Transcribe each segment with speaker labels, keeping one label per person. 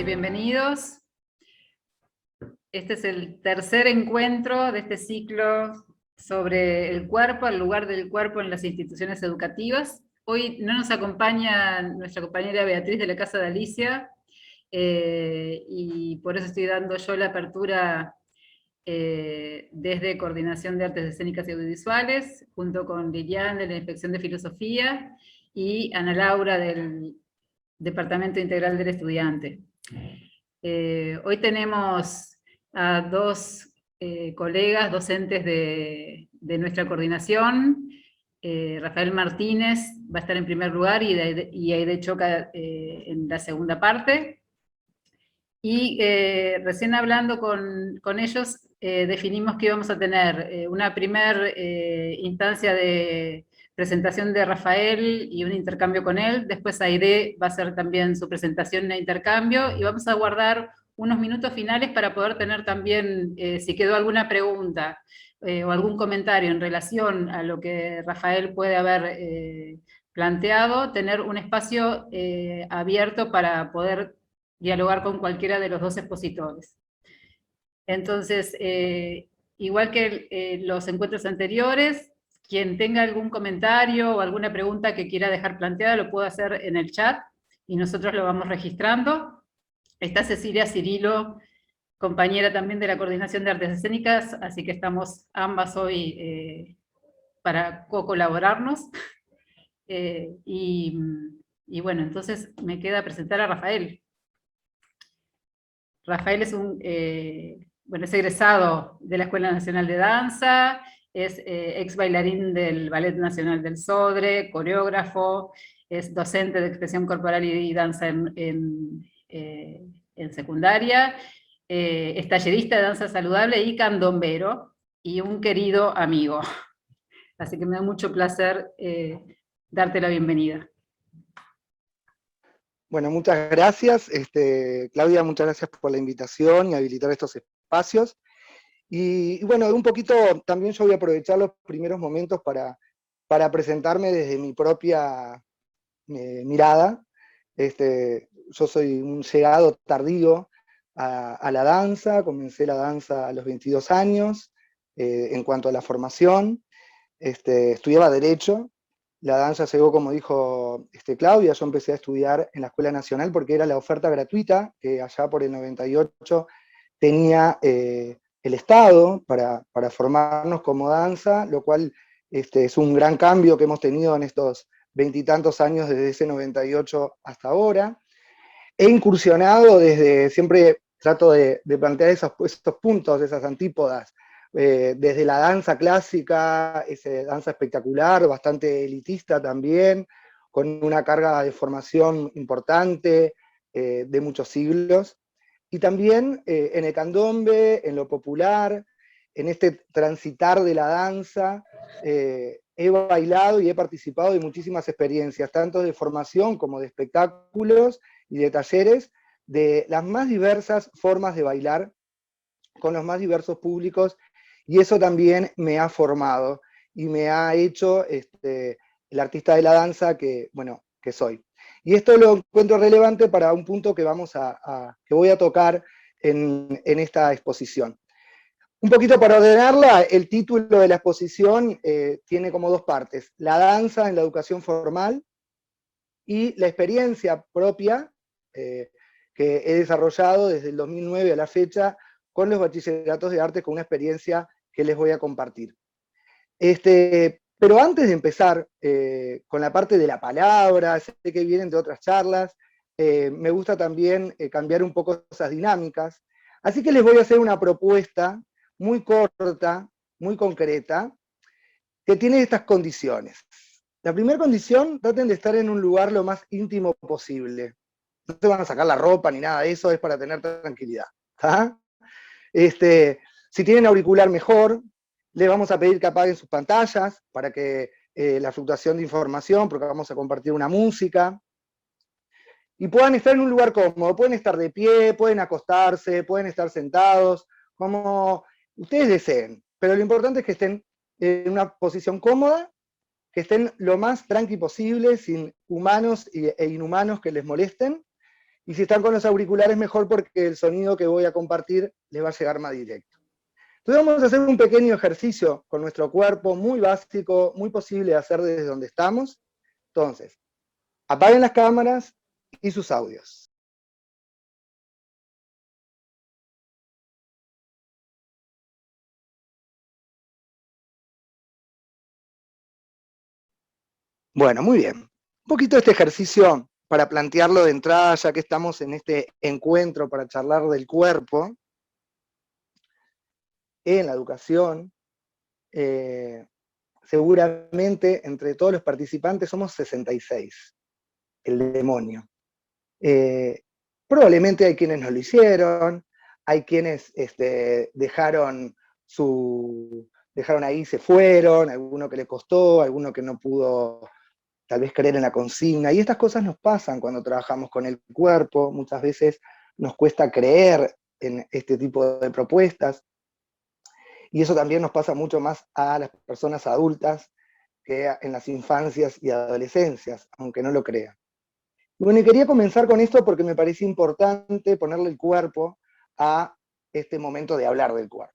Speaker 1: y bienvenidos. Este es el tercer encuentro de este ciclo sobre el cuerpo, el lugar del cuerpo en las instituciones educativas. Hoy no nos acompaña nuestra compañera Beatriz de la Casa de Alicia, y por eso estoy dando yo la apertura desde Coordinación de Artes Escénicas y Audiovisuales, junto con Lilian de la Inspección de Filosofía y Ana Laura del Departamento Integral del Estudiante. Hoy tenemos a dos colegas docentes de nuestra coordinación. Rafael Martínez va a estar en primer lugar y Aide Choca en la segunda parte. Y recién hablando con ellos, definimos que íbamos a tener una primer instancia de presentación de Rafael y un intercambio con él. Después Aide va a hacer también su presentación e intercambio, y vamos a guardar unos minutos finales para poder tener también, si quedó alguna pregunta o algún comentario en relación a lo que Rafael puede haber planteado, tener un espacio abierto para poder dialogar con cualquiera de los dos expositores. Entonces, igual que los encuentros anteriores, quien tenga algún comentario o alguna pregunta que quiera dejar planteada lo puede hacer en el chat y nosotros lo vamos registrando. Está Cecilia Cirilo, compañera también de la Coordinación de Artes Escénicas, así que estamos ambas hoy para co-colaborarnos. Y bueno, entonces me queda presentar a Rafael. Rafael es es egresado de la Escuela Nacional de Danza, es ex bailarín del Ballet Nacional del Sodre, coreógrafo, es docente de expresión corporal y danza en secundaria, es tallerista de danza saludable y candombero, y un querido amigo. Así que me da mucho placer darte la bienvenida.
Speaker 2: Bueno, muchas gracias. Claudia, muchas gracias por la invitación y habilitar estos espacios. Y bueno, un poquito también yo voy a aprovechar los primeros momentos para presentarme desde mi propia mirada. Yo soy un llegado tardío a la danza, comencé la danza a los 22 años, en cuanto a la formación. Estudiaba Derecho. La danza llegó, como dijo Claudia, yo empecé a estudiar en la Escuela Nacional porque era la oferta gratuita que allá por el 98 tenía el Estado para formarnos como danza, lo cual es un gran cambio que hemos tenido en estos veintitantos años desde ese 98 hasta ahora. He incursionado siempre trato de plantear esos puntos, esas antípodas, desde la danza clásica, esa danza espectacular, bastante elitista también, con una carga de formación importante, de muchos siglos, y también en el candombe, en lo popular, en este transitar de la danza, he bailado y he participado de muchísimas experiencias, tanto de formación como de espectáculos y de talleres, de las más diversas formas de bailar, con los más diversos públicos, y eso también me ha formado y me ha hecho el artista de la danza que soy. Y esto lo encuentro relevante para un punto que que voy a tocar en esta exposición. Un poquito para ordenarla, el título de la exposición tiene como dos partes: la danza en la educación formal y la experiencia propia que he desarrollado desde el 2009 a la fecha con los bachilleratos de arte, con una experiencia que les voy a compartir. Pero antes de empezar con la parte de la palabra, sé que vienen de otras charlas, me gusta también cambiar un poco esas dinámicas, así que les voy a hacer una propuesta muy corta, muy concreta, que tiene estas condiciones. La primera condición: traten de estar en un lugar lo más íntimo posible. No se van a sacar la ropa ni nada de eso, es para tener tranquilidad. ¿Ah? Si tienen auricular, mejor. Les vamos a pedir que apaguen sus pantallas para que la fluctuación de información, porque vamos a compartir una música, y puedan estar en un lugar cómodo. Pueden estar de pie, pueden acostarse, pueden estar sentados, como ustedes deseen, pero lo importante es que estén en una posición cómoda, que estén lo más tranqui posible, sin humanos e inhumanos que les molesten, Y si están con los auriculares, mejor porque el sonido que voy a compartir les va a llegar más directo. Entonces vamos a hacer un pequeño ejercicio con nuestro cuerpo, muy básico, muy posible de hacer desde donde estamos. Entonces, apaguen las cámaras y sus audios. Bueno, muy bien. Un poquito este ejercicio para plantearlo de entrada, ya que estamos en este encuentro para charlar del cuerpo en la educación. Seguramente entre todos los participantes somos 66, el demonio. Probablemente hay quienes no lo hicieron, hay quienes dejaron ahí, se fueron, alguno que le costó, alguno que no pudo tal vez creer en la consigna, y estas cosas nos pasan cuando trabajamos con el cuerpo, muchas veces nos cuesta creer en este tipo de propuestas, y eso también nos pasa mucho más a las personas adultas que en las infancias y adolescencias, aunque no lo crean. Bueno, y quería comenzar con esto porque me parece importante ponerle el cuerpo a este momento de hablar del cuerpo.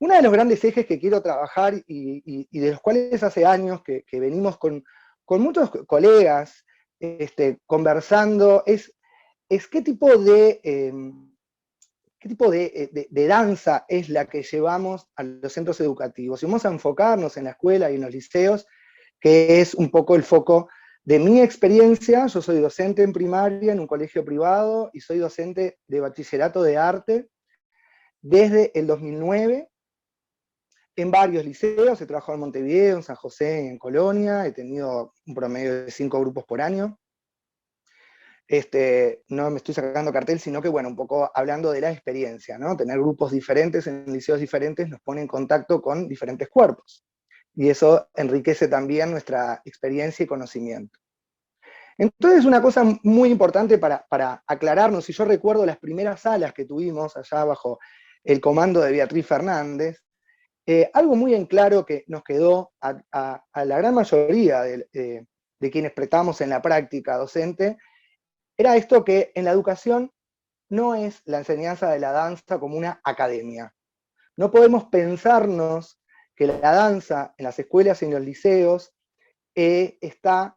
Speaker 2: Uno de los grandes ejes que quiero trabajar y de los cuales hace años que venimos con muchos colegas conversando es qué tipo de danza es la que llevamos a los centros educativos. Y vamos a enfocarnos en la escuela y en los liceos, que es un poco el foco de mi experiencia. Yo soy docente en primaria en un colegio privado y soy docente de bachillerato de arte desde el 2009 en varios liceos. He trabajado en Montevideo, en San José, en Colonia, he tenido un promedio de 5 grupos por año. No me estoy sacando cartel, sino que, bueno, un poco hablando de la experiencia, ¿no? Tener grupos diferentes en liceos diferentes nos pone en contacto con diferentes cuerpos. Y eso enriquece también nuestra experiencia y conocimiento. Entonces, una cosa muy importante para aclararnos, si yo recuerdo las primeras salas que tuvimos allá bajo el comando de Beatriz Fernández, algo muy en claro que nos quedó a la gran mayoría de quienes prestamos en la práctica docente, era esto que en la educación no es la enseñanza de la danza como una academia. No podemos pensarnos que la danza en las escuelas y en los liceos está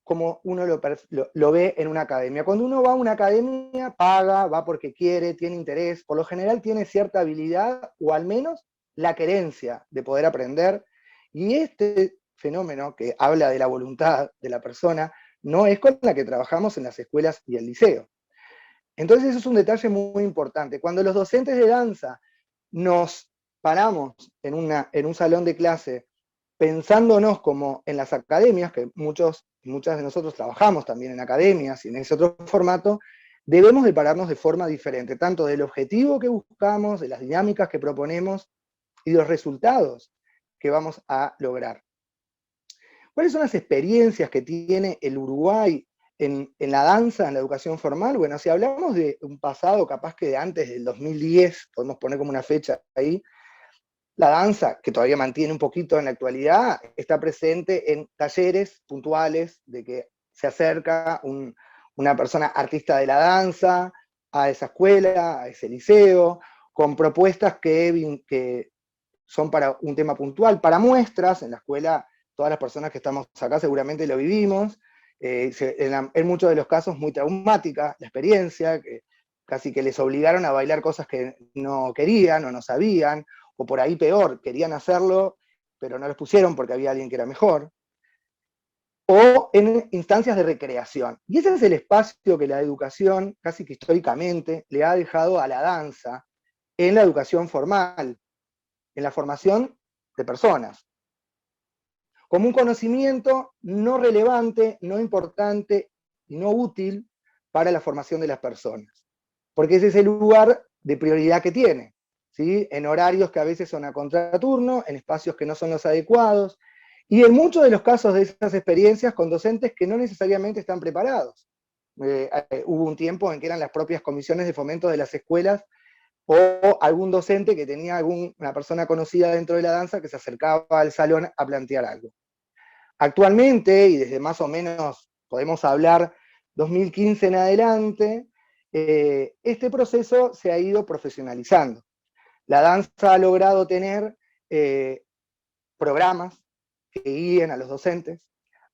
Speaker 2: como uno lo ve en una academia. Cuando uno va a una academia, paga, va porque quiere, tiene interés, por lo general tiene cierta habilidad o al menos la querencia de poder aprender, y este fenómeno que habla de la voluntad de la persona no es con la que trabajamos en las escuelas y el liceo. Entonces eso es un detalle muy importante. Cuando los docentes de danza nos paramos en un salón de clase pensándonos como en las academias, que muchas de nosotros trabajamos también en academias y en ese otro formato, debemos de pararnos de forma diferente, tanto del objetivo que buscamos, de las dinámicas que proponemos y de los resultados que vamos a lograr. ¿Cuáles son las experiencias que tiene el Uruguay en la danza, en la educación formal? Bueno, si hablamos de un pasado capaz que de antes del 2010, podemos poner como una fecha ahí, la danza, que todavía mantiene un poquito en la actualidad, está presente en talleres puntuales de que se acerca una persona artista de la danza a esa escuela, a ese liceo, con propuestas que son para un tema puntual, para muestras. En la escuela todas las personas que estamos acá seguramente lo vivimos, en muchos de los casos muy traumática la experiencia, que casi que les obligaron a bailar cosas que no querían o no sabían, o por ahí peor, querían hacerlo, pero no los pusieron porque había alguien que era mejor, o en instancias de recreación. Y ese es el espacio que la educación, casi que históricamente, le ha dejado a la danza en la educación formal, en la formación de personas, como un conocimiento no relevante, no importante y no útil para la formación de las personas, porque ese es el lugar de prioridad que tiene, ¿sí? En horarios que a veces son a contraturno, en espacios que no son los adecuados, y en muchos de los casos de esas experiencias con docentes que no necesariamente están preparados. Hubo un tiempo en que eran las propias comisiones de fomento de las escuelas o algún docente que tenía alguna persona conocida dentro de la danza que se acercaba al salón a plantear algo. Actualmente, y desde más o menos podemos hablar 2015 en adelante, este proceso se ha ido profesionalizando. La danza ha logrado tener programas que guíen a los docentes,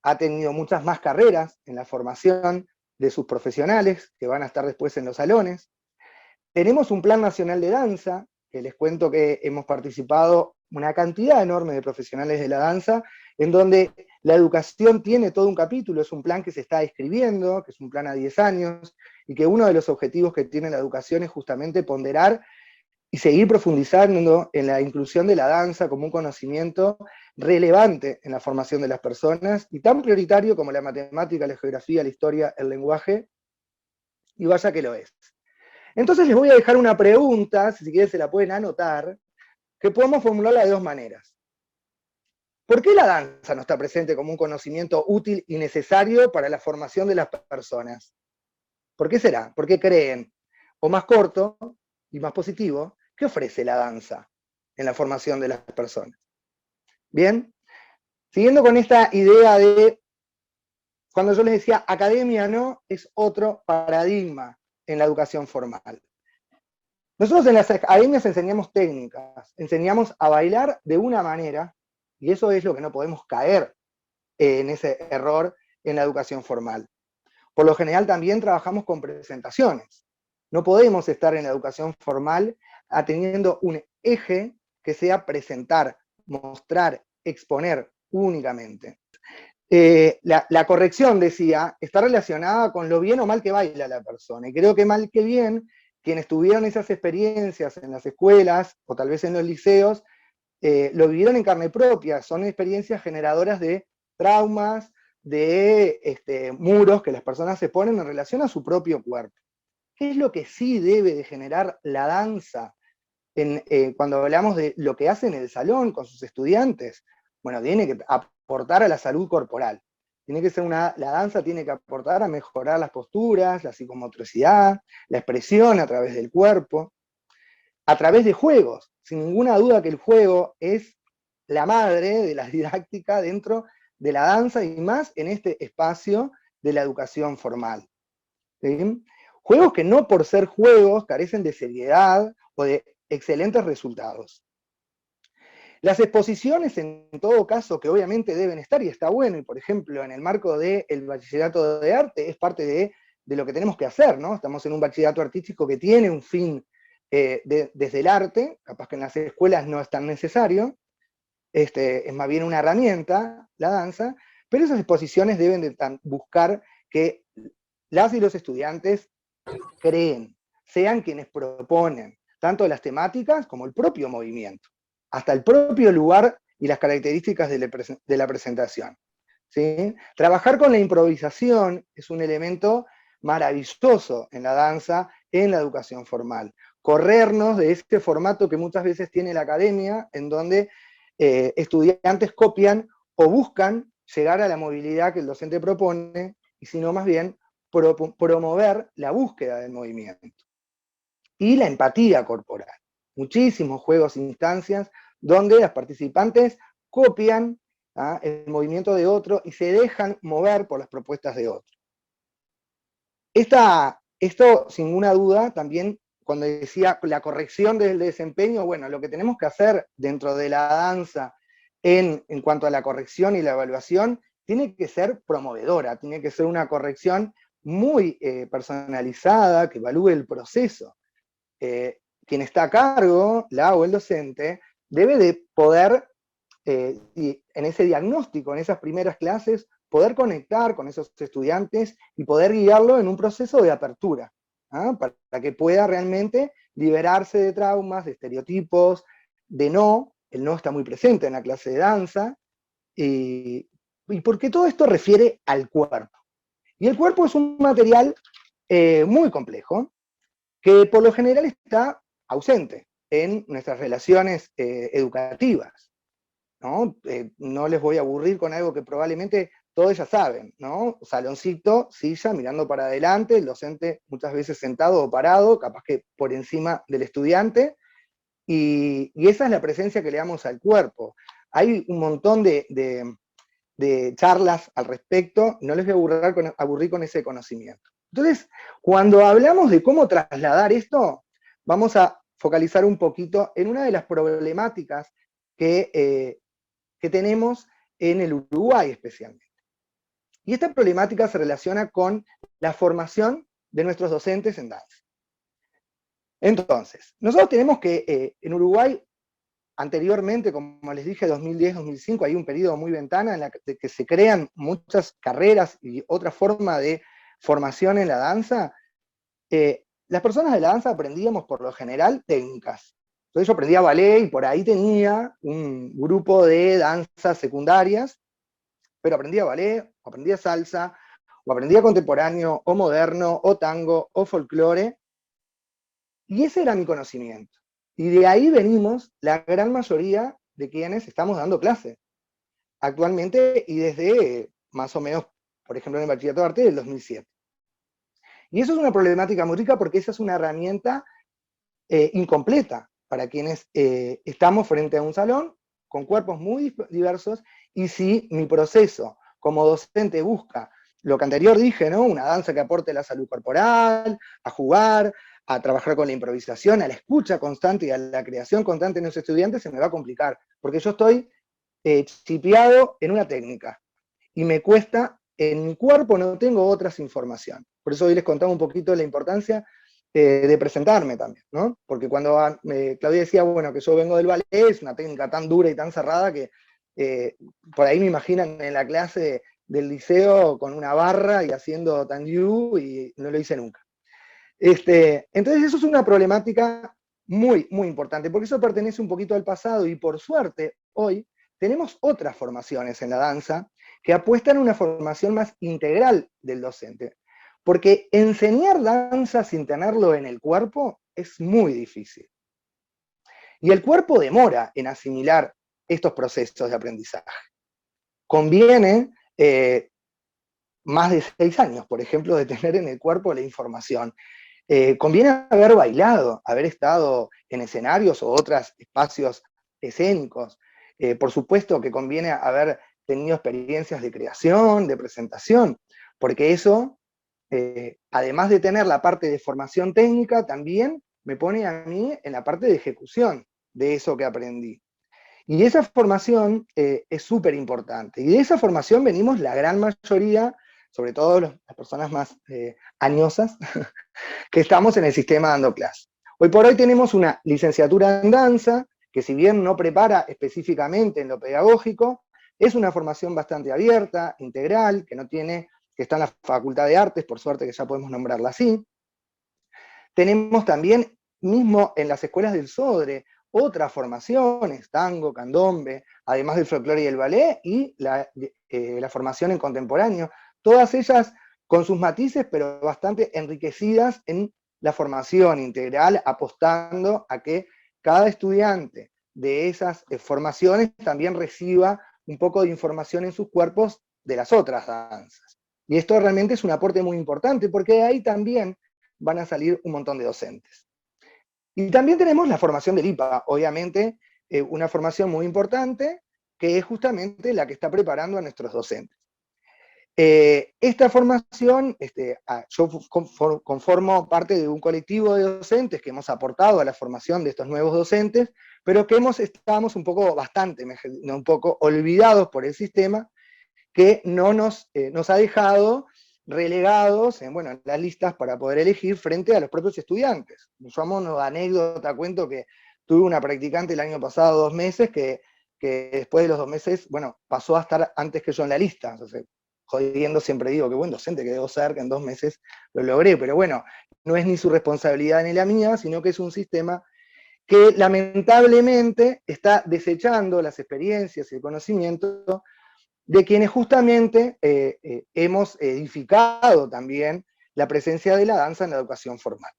Speaker 2: ha tenido muchas más carreras en la formación de sus profesionales, que van a estar después en los salones. Tenemos un Plan Nacional de Danza, que les cuento que hemos participado una cantidad enorme de profesionales de la danza, en donde la educación tiene todo un capítulo, es un plan que se está escribiendo, que es un plan a 10 años, y que uno de los objetivos que tiene la educación es justamente ponderar y seguir profundizando en la inclusión de la danza como un conocimiento relevante en la formación de las personas, y tan prioritario como la matemática, la geografía, la historia, el lenguaje, y vaya que lo es. Entonces les voy a dejar una pregunta, si quieren se la pueden anotar, que podemos formularla de dos maneras. ¿Por qué la danza no está presente como un conocimiento útil y necesario para la formación de las personas? ¿Por qué será? ¿Por qué creen? O más corto y más positivo, ¿qué ofrece la danza en la formación de las personas? Bien, siguiendo con esta idea de, cuando yo les decía academia no, es otro paradigma en la educación formal. Nosotros en las academias enseñamos técnicas, enseñamos a bailar de una manera, y eso es lo que no podemos caer en ese error en la educación formal. Por lo general también trabajamos con presentaciones. No podemos estar en la educación formal teniendo un eje que sea presentar, mostrar, exponer únicamente. La corrección, decía, está relacionada con lo bien o mal que baila la persona. Y creo que mal que bien, quienes tuvieron esas experiencias en las escuelas o tal vez en los liceos, lo vivieron en carne propia. Son experiencias generadoras de traumas, de muros que las personas se ponen en relación a su propio cuerpo. ¿Qué es lo que sí debe de generar la danza cuando hablamos de lo que hace en el salón con sus estudiantes? Bueno, tiene que aportar a la salud corporal. Tiene que ser la danza tiene que aportar a mejorar las posturas, la psicomotricidad, la expresión a través del cuerpo, a través de juegos. Sin ninguna duda que el juego es la madre de la didáctica dentro de la danza y más en este espacio de la educación formal. ¿Sí? Juegos que no por ser juegos carecen de seriedad o de excelentes resultados. Las exposiciones, en todo caso, que obviamente deben estar, y está bueno, y por ejemplo, en el marco del bachillerato de arte, es parte de lo que tenemos que hacer, ¿no? Estamos en un bachillerato artístico que tiene un fin desde el arte, capaz que en las escuelas no es tan necesario, es más bien una herramienta, la danza, pero esas exposiciones deben de buscar que las y los estudiantes creen, sean quienes proponen, tanto las temáticas como el propio movimiento, hasta el propio lugar y las características de la presentación. ¿Sí? Trabajar con la improvisación es un elemento maravilloso en la danza, en la educación formal. Corrernos de este formato que muchas veces tiene la academia, en donde estudiantes copian o buscan llegar a la movilidad que el docente propone, y sino más bien promover la búsqueda del movimiento. Y la empatía corporal. Muchísimos juegos e instancias donde las participantes copian el movimiento de otro y se dejan mover por las propuestas de otro. Esto, sin ninguna duda, también cuando decía la corrección del desempeño, bueno, lo que tenemos que hacer dentro de la danza en cuanto a la corrección y la evaluación, tiene que ser promovedora, tiene que ser una corrección muy personalizada, que evalúe el proceso. Quien está a cargo, la o el docente, debe de poder, y en ese diagnóstico, en esas primeras clases, poder conectar con esos estudiantes y poder guiarlo en un proceso de apertura, para que pueda realmente liberarse de traumas, de estereotipos, de no. El no está muy presente en la clase de danza, y porque todo esto refiere al cuerpo. Y el cuerpo es un material muy complejo, que por lo general está ausente en nuestras relaciones educativas. ¿No? No les voy a aburrir con algo que probablemente todos ya saben, ¿no? Saloncito, silla, mirando para adelante, el docente muchas veces sentado o parado, capaz que por encima del estudiante, y esa es la presencia que le damos al cuerpo. Hay un montón de de charlas al respecto, no les voy a aburrir con ese conocimiento. Entonces, cuando hablamos de cómo trasladar esto, vamos a focalizar un poquito en una de las problemáticas que tenemos en el Uruguay especialmente. Y esta problemática se relaciona con la formación de nuestros docentes en danza. Entonces, nosotros tenemos que en Uruguay, anteriormente, como les dije, 2010-2005, hay un periodo muy ventana en la que se crean muchas carreras y otra forma de formación en la danza. Las personas de la danza aprendíamos por lo general técnicas. Entonces yo aprendía ballet y por ahí tenía un grupo de danzas secundarias, pero aprendía ballet, o aprendía salsa, o aprendía contemporáneo, o moderno, o tango, o folclore, y ese era mi conocimiento. Y de ahí venimos la gran mayoría de quienes estamos dando clase actualmente y desde más o menos, por ejemplo, en el Bachillerato de Arte del 2007. Y eso es una problemática muy rica porque esa es una herramienta incompleta para quienes estamos frente a un salón con cuerpos muy diversos, y si mi proceso como docente busca lo que anterior dije, ¿no? Una danza que aporte la salud corporal, a jugar, a trabajar con la improvisación, a la escucha constante y a la creación constante en los estudiantes, se me va a complicar, porque yo estoy chipeado en una técnica, y me cuesta, en mi cuerpo no tengo otras informaciones. Por eso hoy les contaba un poquito la importancia de presentarme también, ¿no? Porque cuando Claudia decía, bueno, que yo vengo del ballet, es una técnica tan dura y tan cerrada que por ahí me imaginan en la clase del liceo con una barra y haciendo Tanyu, y no lo hice nunca. Entonces eso es una problemática muy, muy importante, porque eso pertenece un poquito al pasado, y por suerte, hoy tenemos otras formaciones en la danza que apuestan a una formación más integral del docente. Porque enseñar danza sin tenerlo en el cuerpo es muy difícil. Y el cuerpo demora en asimilar estos procesos de aprendizaje. Conviene más de 6 años, por ejemplo, de tener en el cuerpo la información. Conviene haber bailado, haber estado en escenarios o otros espacios escénicos. Por supuesto que conviene haber tenido experiencias de creación, de presentación, porque eso, además de tener la parte de formación técnica, también me pone a mí en la parte de ejecución de eso que aprendí. Y esa formación es súper importante. Y de esa formación venimos la gran mayoría, sobre todo las personas más añosas, que estamos en el sistema dando clase. Hoy por hoy tenemos una licenciatura en danza, que si bien no prepara específicamente en lo pedagógico, es una formación bastante abierta, integral, que está en la Facultad de Artes, por suerte que ya podemos nombrarla así. Tenemos también, mismo en las escuelas del Sodre, otras formaciones, tango, candombe, además del folclore y el ballet, y la formación en contemporáneo, todas ellas con sus matices, pero bastante enriquecidas en la formación integral, apostando a que cada estudiante de esas formaciones también reciba un poco de información en sus cuerpos de las otras danzas. Y esto realmente es un aporte muy importante, porque de ahí también van a salir un montón de docentes. Y también tenemos la formación del IPA, obviamente, una formación muy importante, que es justamente la que está preparando a nuestros docentes. Esta formación, yo conformo parte de un colectivo de docentes que hemos aportado a la formación de estos nuevos docentes, pero que estamos un poco olvidados por el sistema, que no nos ha dejado relegados en las listas para poder elegir frente a los propios estudiantes. Yo amo una anécdota, cuento que tuve una practicante el año pasado 2 meses que después de los 2 meses, pasó a estar antes que yo en la lista. Entonces, jodiendo siempre digo, qué buen docente que debo ser, que en 2 meses lo logré, pero no es ni su responsabilidad ni la mía, sino que es un sistema que lamentablemente está desechando las experiencias y el conocimiento de quienes justamente hemos edificado también la presencia de la danza en la educación formal.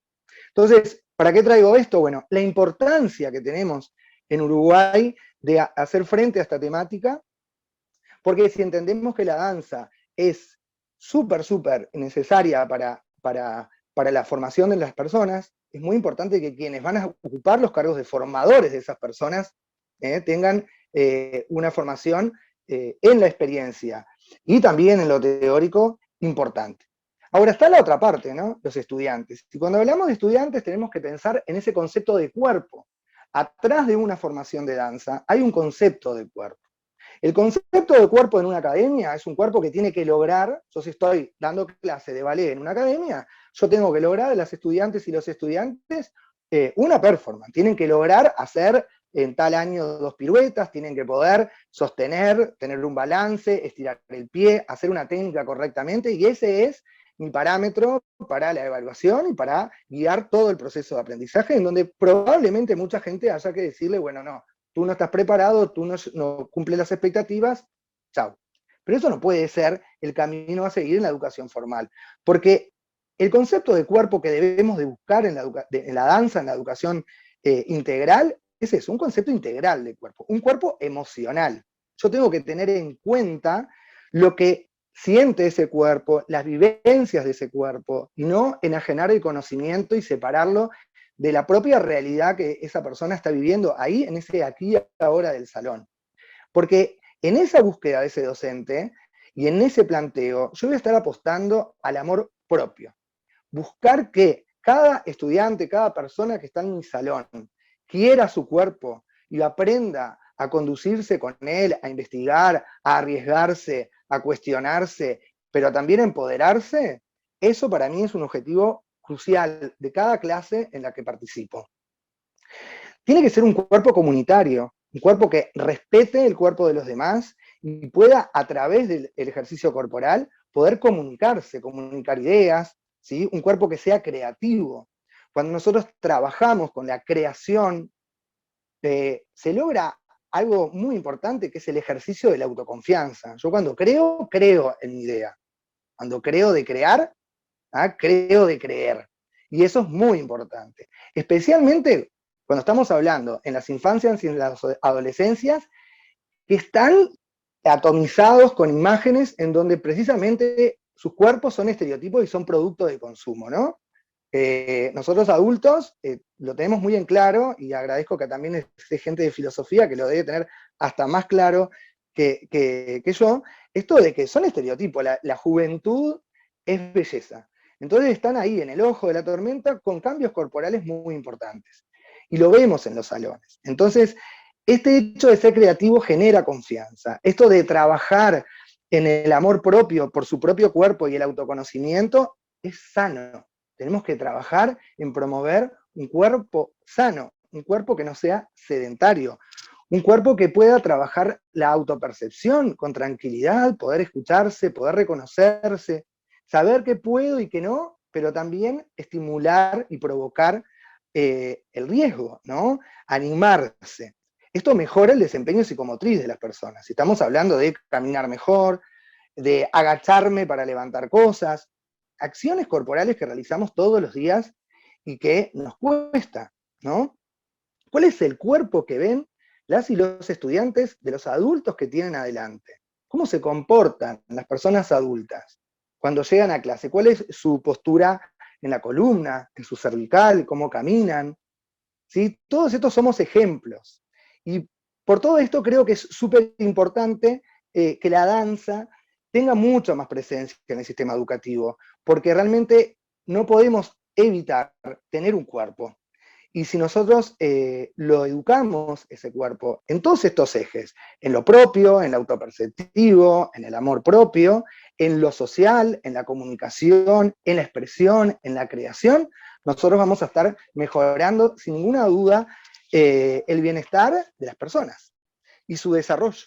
Speaker 2: Entonces, ¿para qué traigo esto? Bueno, la importancia que tenemos en Uruguay de hacer frente a esta temática, porque si entendemos que la danza es súper, súper necesaria para la formación de las personas, es muy importante que quienes van a ocupar los cargos de formadores de esas personas tengan una formación en la experiencia y también en lo teórico importante. Ahora está la otra parte, ¿no? Los estudiantes. Y cuando hablamos de estudiantes tenemos que pensar en ese concepto de cuerpo. Atrás de una formación de danza hay un concepto de cuerpo. El concepto de cuerpo en una academia es un cuerpo que tiene que lograr, yo si estoy dando clase de ballet en una academia, yo tengo que lograr de las estudiantes y los estudiantes una performance. Tienen que lograr hacer en tal año 2 piruetas, tienen que poder sostener, tener un balance, estirar el pie, hacer una técnica correctamente, y ese es mi parámetro para la evaluación y para guiar todo el proceso de aprendizaje, en donde probablemente mucha gente haya que decirle, bueno, no, tú no estás preparado, tú no cumples las expectativas, chao. Pero eso no puede ser el camino a seguir en la educación formal, porque el concepto de cuerpo que debemos de buscar en la danza, en la educación integral, es eso, un concepto integral de cuerpo, un cuerpo emocional. Yo tengo que tener en cuenta lo que siente ese cuerpo, las vivencias de ese cuerpo, y no enajenar el conocimiento y separarlo de la propia realidad que esa persona está viviendo ahí, en ese aquí y ahora del salón. Porque en esa búsqueda de ese docente y en ese planteo, yo voy a estar apostando al amor propio. Buscar que cada estudiante, cada persona que está en mi salón, quiera su cuerpo y aprenda a conducirse con él, a investigar, a arriesgarse, a cuestionarse, pero también a empoderarse, eso para mí es un objetivo crucial de cada clase en la que participo. Tiene que ser un cuerpo comunitario, un cuerpo que respete el cuerpo de los demás y pueda, a través del ejercicio corporal, poder comunicarse, comunicar ideas, ¿sí? Un cuerpo que sea creativo. Cuando nosotros trabajamos con la creación, se logra algo muy importante, que es el ejercicio de la autoconfianza. Yo cuando creo, creo en mi idea. Cuando creo de crear, creo de creer. Y eso es muy importante. Especialmente cuando estamos hablando en las infancias y en las adolescencias, que están atomizados con imágenes en donde precisamente sus cuerpos son estereotipos y son producto de consumo, ¿no? Nosotros adultos lo tenemos muy en claro, y agradezco que también esté gente de filosofía que lo debe tener hasta más claro que yo, esto de que son estereotipos, la juventud es belleza. Entonces están ahí en el ojo de la tormenta con cambios corporales muy importantes. Y lo vemos en los salones. Entonces, este hecho de ser creativo genera confianza. Esto de trabajar en el amor propio por su propio cuerpo y el autoconocimiento es sano. Tenemos que trabajar en promover un cuerpo sano, un cuerpo que no sea sedentario, un cuerpo que pueda trabajar la autopercepción con tranquilidad, poder escucharse, poder reconocerse, saber qué puedo y qué no, pero también estimular y provocar el riesgo, ¿no? Animarse. Esto mejora el desempeño psicomotriz de las personas. Si estamos hablando de caminar mejor, de agacharme para levantar cosas, acciones corporales que realizamos todos los días y que nos cuesta, ¿no? ¿Cuál es el cuerpo que ven las y los estudiantes de los adultos que tienen adelante? ¿Cómo se comportan las personas adultas cuando llegan a clase? ¿Cuál es su postura en la columna, en su cervical, cómo caminan? ¿Sí? Todos estos somos ejemplos. Y por todo esto creo que es súper importante que la danza tenga mucha más presencia en el sistema educativo, porque realmente no podemos evitar tener un cuerpo. Y si nosotros lo educamos, ese cuerpo, en todos estos ejes, en lo propio, en lo autoperceptivo, en el amor propio, en lo social, en la comunicación, en la expresión, en la creación, nosotros vamos a estar mejorando, sin ninguna duda, el bienestar de las personas y su desarrollo.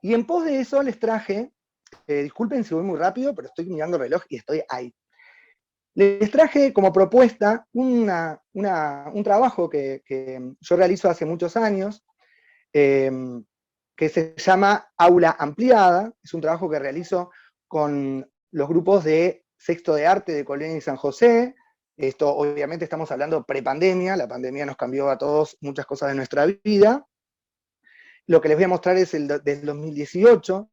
Speaker 2: Y en pos de eso les traje, disculpen si voy muy rápido, pero estoy mirando el reloj y estoy ahí. Les traje como propuesta un trabajo que yo realizo hace muchos años, que se llama Aula Ampliada. Es un trabajo que realizo con los grupos de sexto de arte de Colonia y San José. Esto obviamente estamos hablando prepandemia, la pandemia nos cambió a todos muchas cosas de nuestra vida. Lo que les voy a mostrar es el del 2018.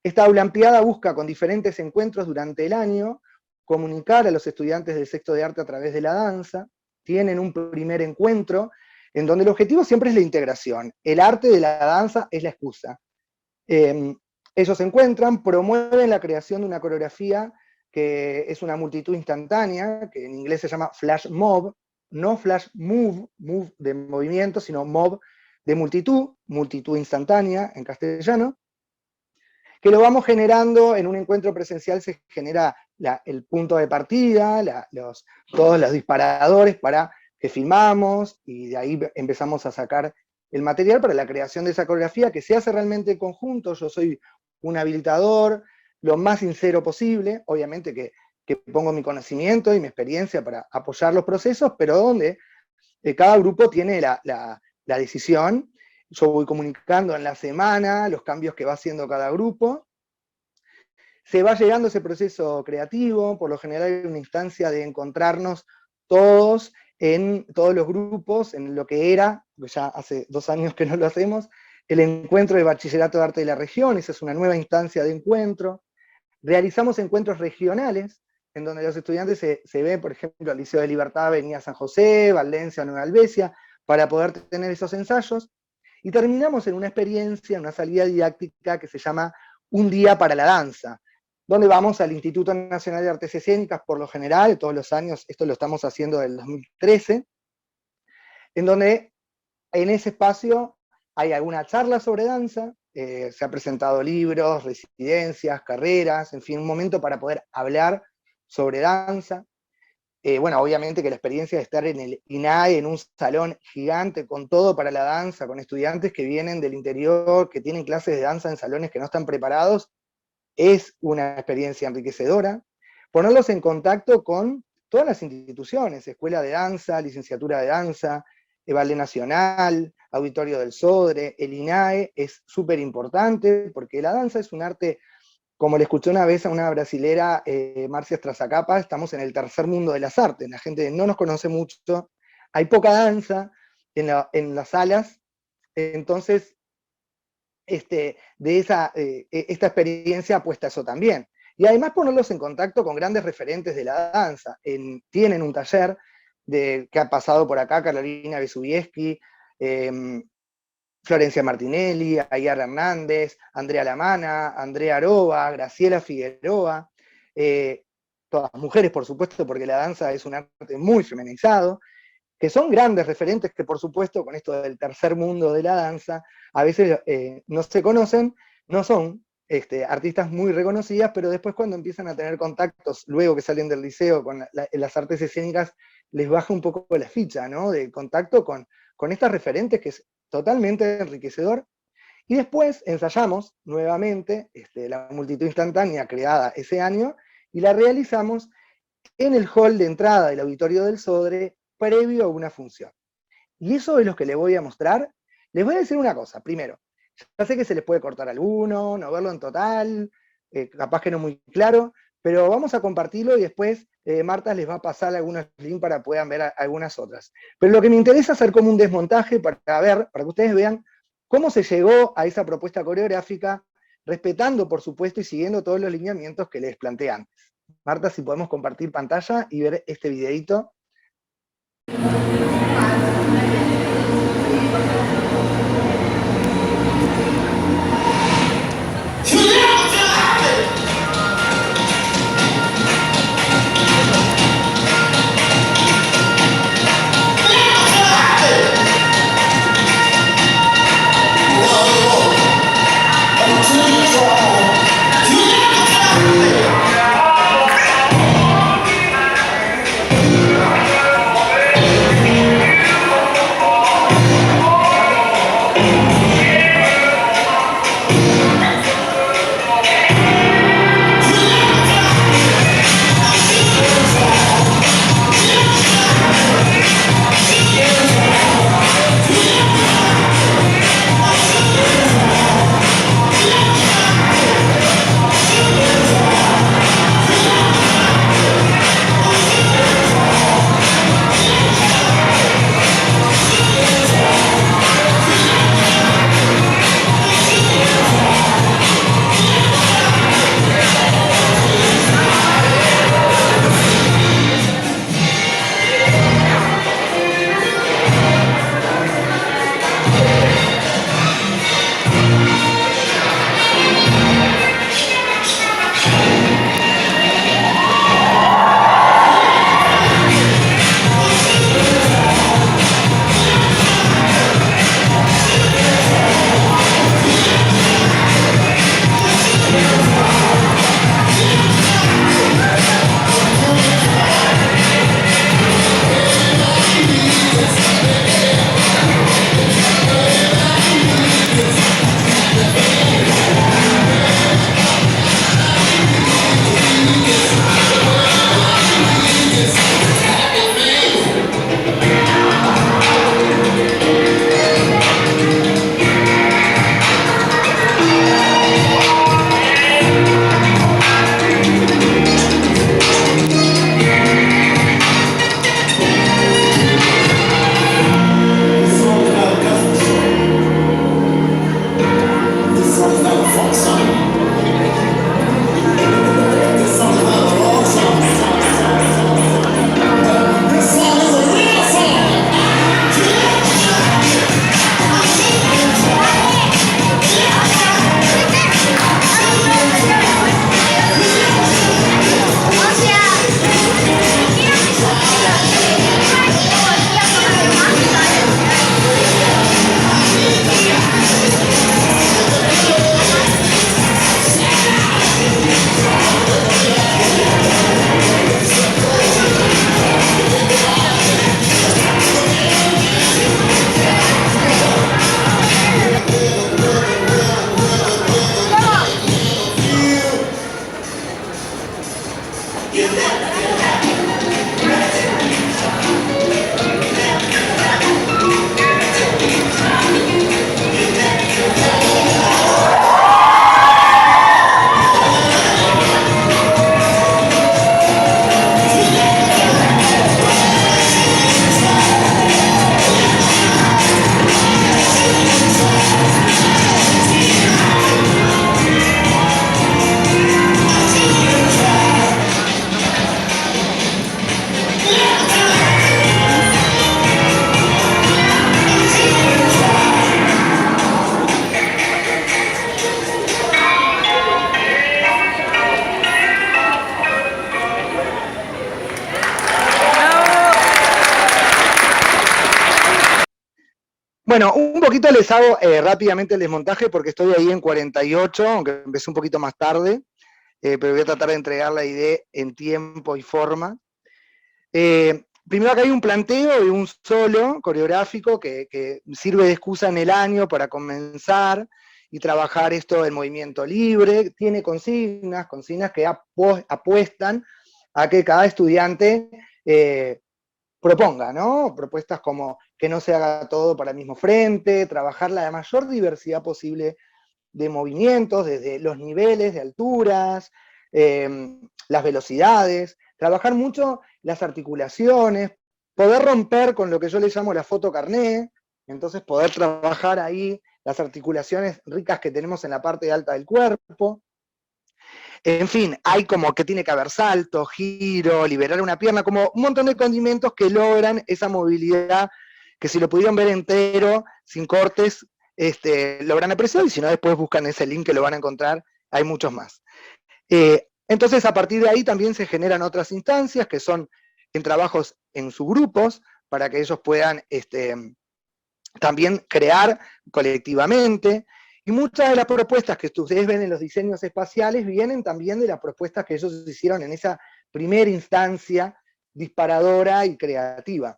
Speaker 2: Esta aula ampliada busca, con diferentes encuentros durante el año, comunicar a los estudiantes del sexto de arte a través de la danza. Tienen un primer encuentro en donde el objetivo siempre es la integración. El arte de la danza es la excusa. Ellos se encuentran, promueven la creación de una coreografía que es una multitud instantánea, que en inglés se llama flash mob, no flash move, move de movimiento, sino mob de multitud, multitud instantánea en castellano, que lo vamos generando en un encuentro presencial. Se genera el punto de partida, todos los disparadores para que filmamos, y de ahí empezamos a sacar el material para la creación de esa coreografía, que se hace realmente en conjunto. Yo soy un habilitador, lo más sincero posible, obviamente que pongo mi conocimiento y mi experiencia para apoyar los procesos, pero donde cada grupo tiene la decisión. Yo voy comunicando en la semana los cambios que va haciendo cada grupo. Se va llegando a ese proceso creativo. Por lo general hay una instancia de encontrarnos todos en todos los grupos, en lo que era, porque ya hace 2 años que no lo hacemos, el encuentro de Bachillerato de Arte de la Región. Esa es una nueva instancia de encuentro. Realizamos encuentros regionales, en donde los estudiantes se ven, por ejemplo, al Liceo de Libertad, Avenida San José, Valencia, Nueva Albesia, para poder tener esos ensayos. Y terminamos en una experiencia, una salida didáctica que se llama Un Día para la Danza, donde vamos al Instituto Nacional de Artes Escénicas, por lo general, todos los años. Esto lo estamos haciendo desde el 2013, en donde en ese espacio hay alguna charla sobre danza, se han presentado libros, residencias, carreras, en fin, un momento para poder hablar sobre danza. Bueno, obviamente que la experiencia de estar en el INAE, en un salón gigante con todo para la danza, con estudiantes que vienen del interior, que tienen clases de danza en salones que no están preparados, es una experiencia enriquecedora. Ponerlos en contacto con todas las instituciones, Escuela de Danza, Licenciatura de Danza, Ballet Nacional, Auditorio del Sodre, el INAE, es súper importante, porque la danza es un arte, como le escuché una vez a una brasilera, Marcia Strazacapa, estamos en el tercer mundo de las artes, la gente no nos conoce mucho, hay poca danza en las salas, entonces esta experiencia apuesta a eso también. Y además ponerlos en contacto con grandes referentes de la danza. Tienen un taller que ha pasado por acá, Carolina Besubieski, Florencia Martinelli, Ayar Hernández, Andrea Lamana, Andrea Aroba, Graciela Figueroa, todas mujeres, por supuesto, porque la danza es un arte muy feminizado, que son grandes referentes que, por supuesto, con esto del tercer mundo de la danza, a veces no se conocen, no son artistas muy reconocidas, pero después cuando empiezan a tener contactos, luego que salen del liceo con las artes escénicas, les baja un poco la ficha, ¿no? De contacto con estas referentes, que es totalmente enriquecedor. Y después ensayamos nuevamente la multitud instantánea creada ese año, y la realizamos en el hall de entrada del Auditorio del Sodre, previo a una función. Y eso es lo que les voy a mostrar. Les voy a decir una cosa, primero, ya sé que se les puede cortar alguno, no verlo en total, capaz que no muy claro, pero vamos a compartirlo y después Marta les va a pasar algunos links para que puedan ver algunas otras. Pero lo que me interesa es hacer como un desmontaje para que ustedes vean cómo se llegó a esa propuesta coreográfica, respetando, por supuesto, y siguiendo todos los lineamientos que les planteé antes. Marta, si podemos compartir pantalla y ver este videito. Bueno, un poquito les hago rápidamente el desmontaje porque estoy ahí en 48, aunque empecé un poquito más tarde, pero voy a tratar de entregar la idea en tiempo y forma. Primero acá hay un planteo de un solo coreográfico que sirve de excusa en el año para comenzar y trabajar esto del movimiento libre. Tiene consignas que apuestan a que cada estudiante proponga, ¿no? Propuestas como que no se haga todo para el mismo frente, trabajar la mayor diversidad posible de movimientos, desde los niveles de alturas, las velocidades, trabajar mucho las articulaciones, poder romper con lo que yo le llamo la foto carné, entonces poder trabajar ahí las articulaciones ricas que tenemos en la parte alta del cuerpo. En fin, hay como que tiene que haber salto, giro, liberar una pierna, como un montón de condimentos que logran esa movilidad que si lo pudieran ver entero, sin cortes, logran apreciar, y si no, después buscan ese link que lo van a encontrar, hay muchos más. Entonces, a partir de ahí también se generan otras instancias que son en trabajos en subgrupos, para que ellos puedan también crear colectivamente. Y muchas de las propuestas que ustedes ven en los diseños espaciales vienen también de las propuestas que ellos hicieron en esa primera instancia disparadora y creativa.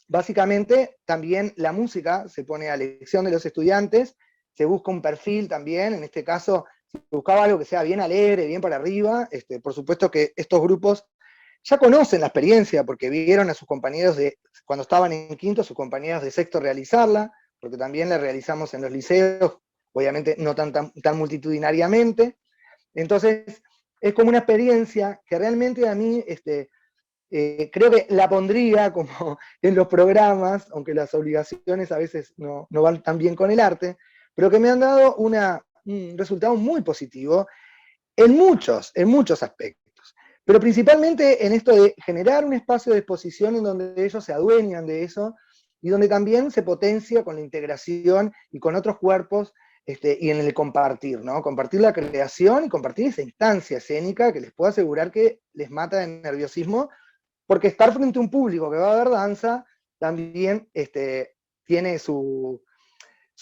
Speaker 2: Básicamente, también la música se pone a elección de los estudiantes, se busca un perfil también, en este caso se buscaba algo que sea bien alegre, bien para arriba. Por supuesto que estos grupos ya conocen la experiencia porque vieron a sus compañeros cuando estaban en quinto, sus compañeros de sexto realizarla, porque también la realizamos en los liceos, obviamente no tan multitudinariamente. Entonces, es como una experiencia que realmente a mí creo que la pondría como en los programas, aunque las obligaciones a veces no van tan bien con el arte, pero que me han dado un resultado muy positivo en muchos aspectos. Pero principalmente en esto de generar un espacio de exposición en donde ellos se adueñan de eso y donde también se potencia con la integración y con otros cuerpos y en el compartir, ¿no? Compartir la creación y compartir esa instancia escénica que les puedo asegurar que les mata de nerviosismo, porque estar frente a un público que va a ver danza también tiene su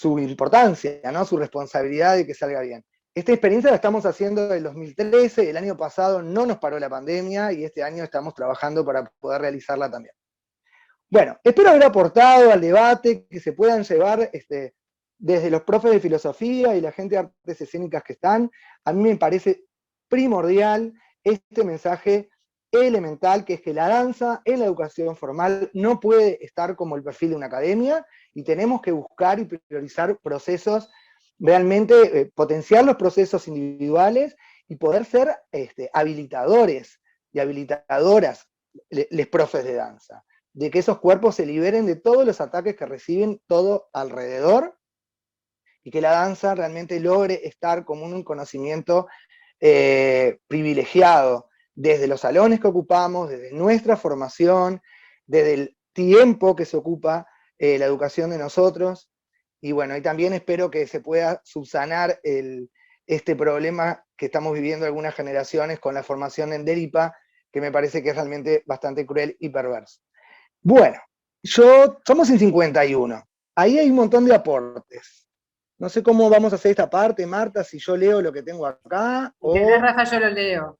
Speaker 2: importancia, ¿no? Su responsabilidad de que salga bien. Esta experiencia la estamos haciendo desde el 2013, el año pasado no nos paró la pandemia y este año estamos trabajando para poder realizarla también. Bueno, espero haber aportado al debate, que se puedan llevar desde los profes de filosofía y la gente de artes escénicas que están. A mí me parece primordial este mensaje elemental, que es que la danza en la educación formal no puede estar como el perfil de una academia, y tenemos que buscar y priorizar procesos, realmente potenciar los procesos individuales y poder ser habilitadores y habilitadoras, les profes de danza, de que esos cuerpos se liberen de todos los ataques que reciben todo alrededor, y que la danza realmente logre estar como un conocimiento privilegiado, desde los salones que ocupamos, desde nuestra formación, desde el tiempo que se ocupa la educación de nosotros. Y bueno, y también espero que se pueda subsanar este problema que estamos viviendo algunas generaciones con la formación en Deripa, que me parece que es realmente bastante cruel y perverso. Bueno, somos en 51. Ahí hay un montón de aportes. No sé cómo vamos a hacer esta parte, Marta, si yo leo lo que tengo acá
Speaker 1: Si querés,
Speaker 2: o...
Speaker 1: Rafa, yo lo leo.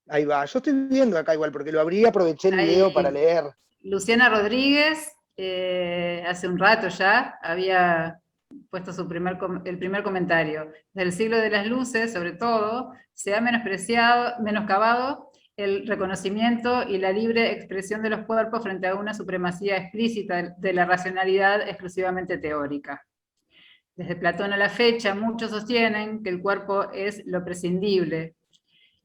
Speaker 2: Ahí va, yo estoy viendo acá igual, porque lo abrí, aproveché el video para
Speaker 1: Ahí,
Speaker 2: leer.
Speaker 1: Luciana Rodríguez, hace un rato ya, había puesto el primer comentario. Desde el siglo de las luces, sobre todo, se ha menoscabado el reconocimiento y la libre expresión de los cuerpos frente a una supremacía explícita de la racionalidad exclusivamente teórica. Desde Platón a la fecha, muchos sostienen que el cuerpo es lo prescindible,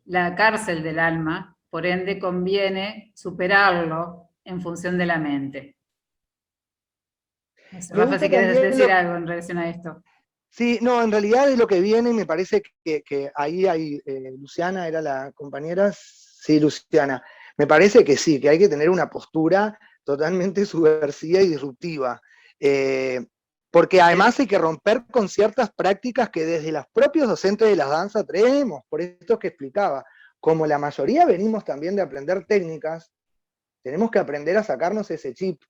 Speaker 1: la cárcel del alma, por ende conviene superarlo en función de la mente. No sé,
Speaker 2: Me
Speaker 1: Rafa, si
Speaker 2: gusta
Speaker 1: quieres
Speaker 2: también
Speaker 1: decir algo en relación a esto.
Speaker 2: Sí, no, en realidad de lo que viene me parece que ahí hay, Luciana era la compañera, sí, Luciana, me parece que sí, que hay que tener una postura totalmente subversiva y disruptiva, porque además hay que romper con ciertas prácticas que desde los propios docentes de la danza traemos, por esto que explicaba, como la mayoría venimos también de aprender técnicas, tenemos que aprender a sacarnos ese chip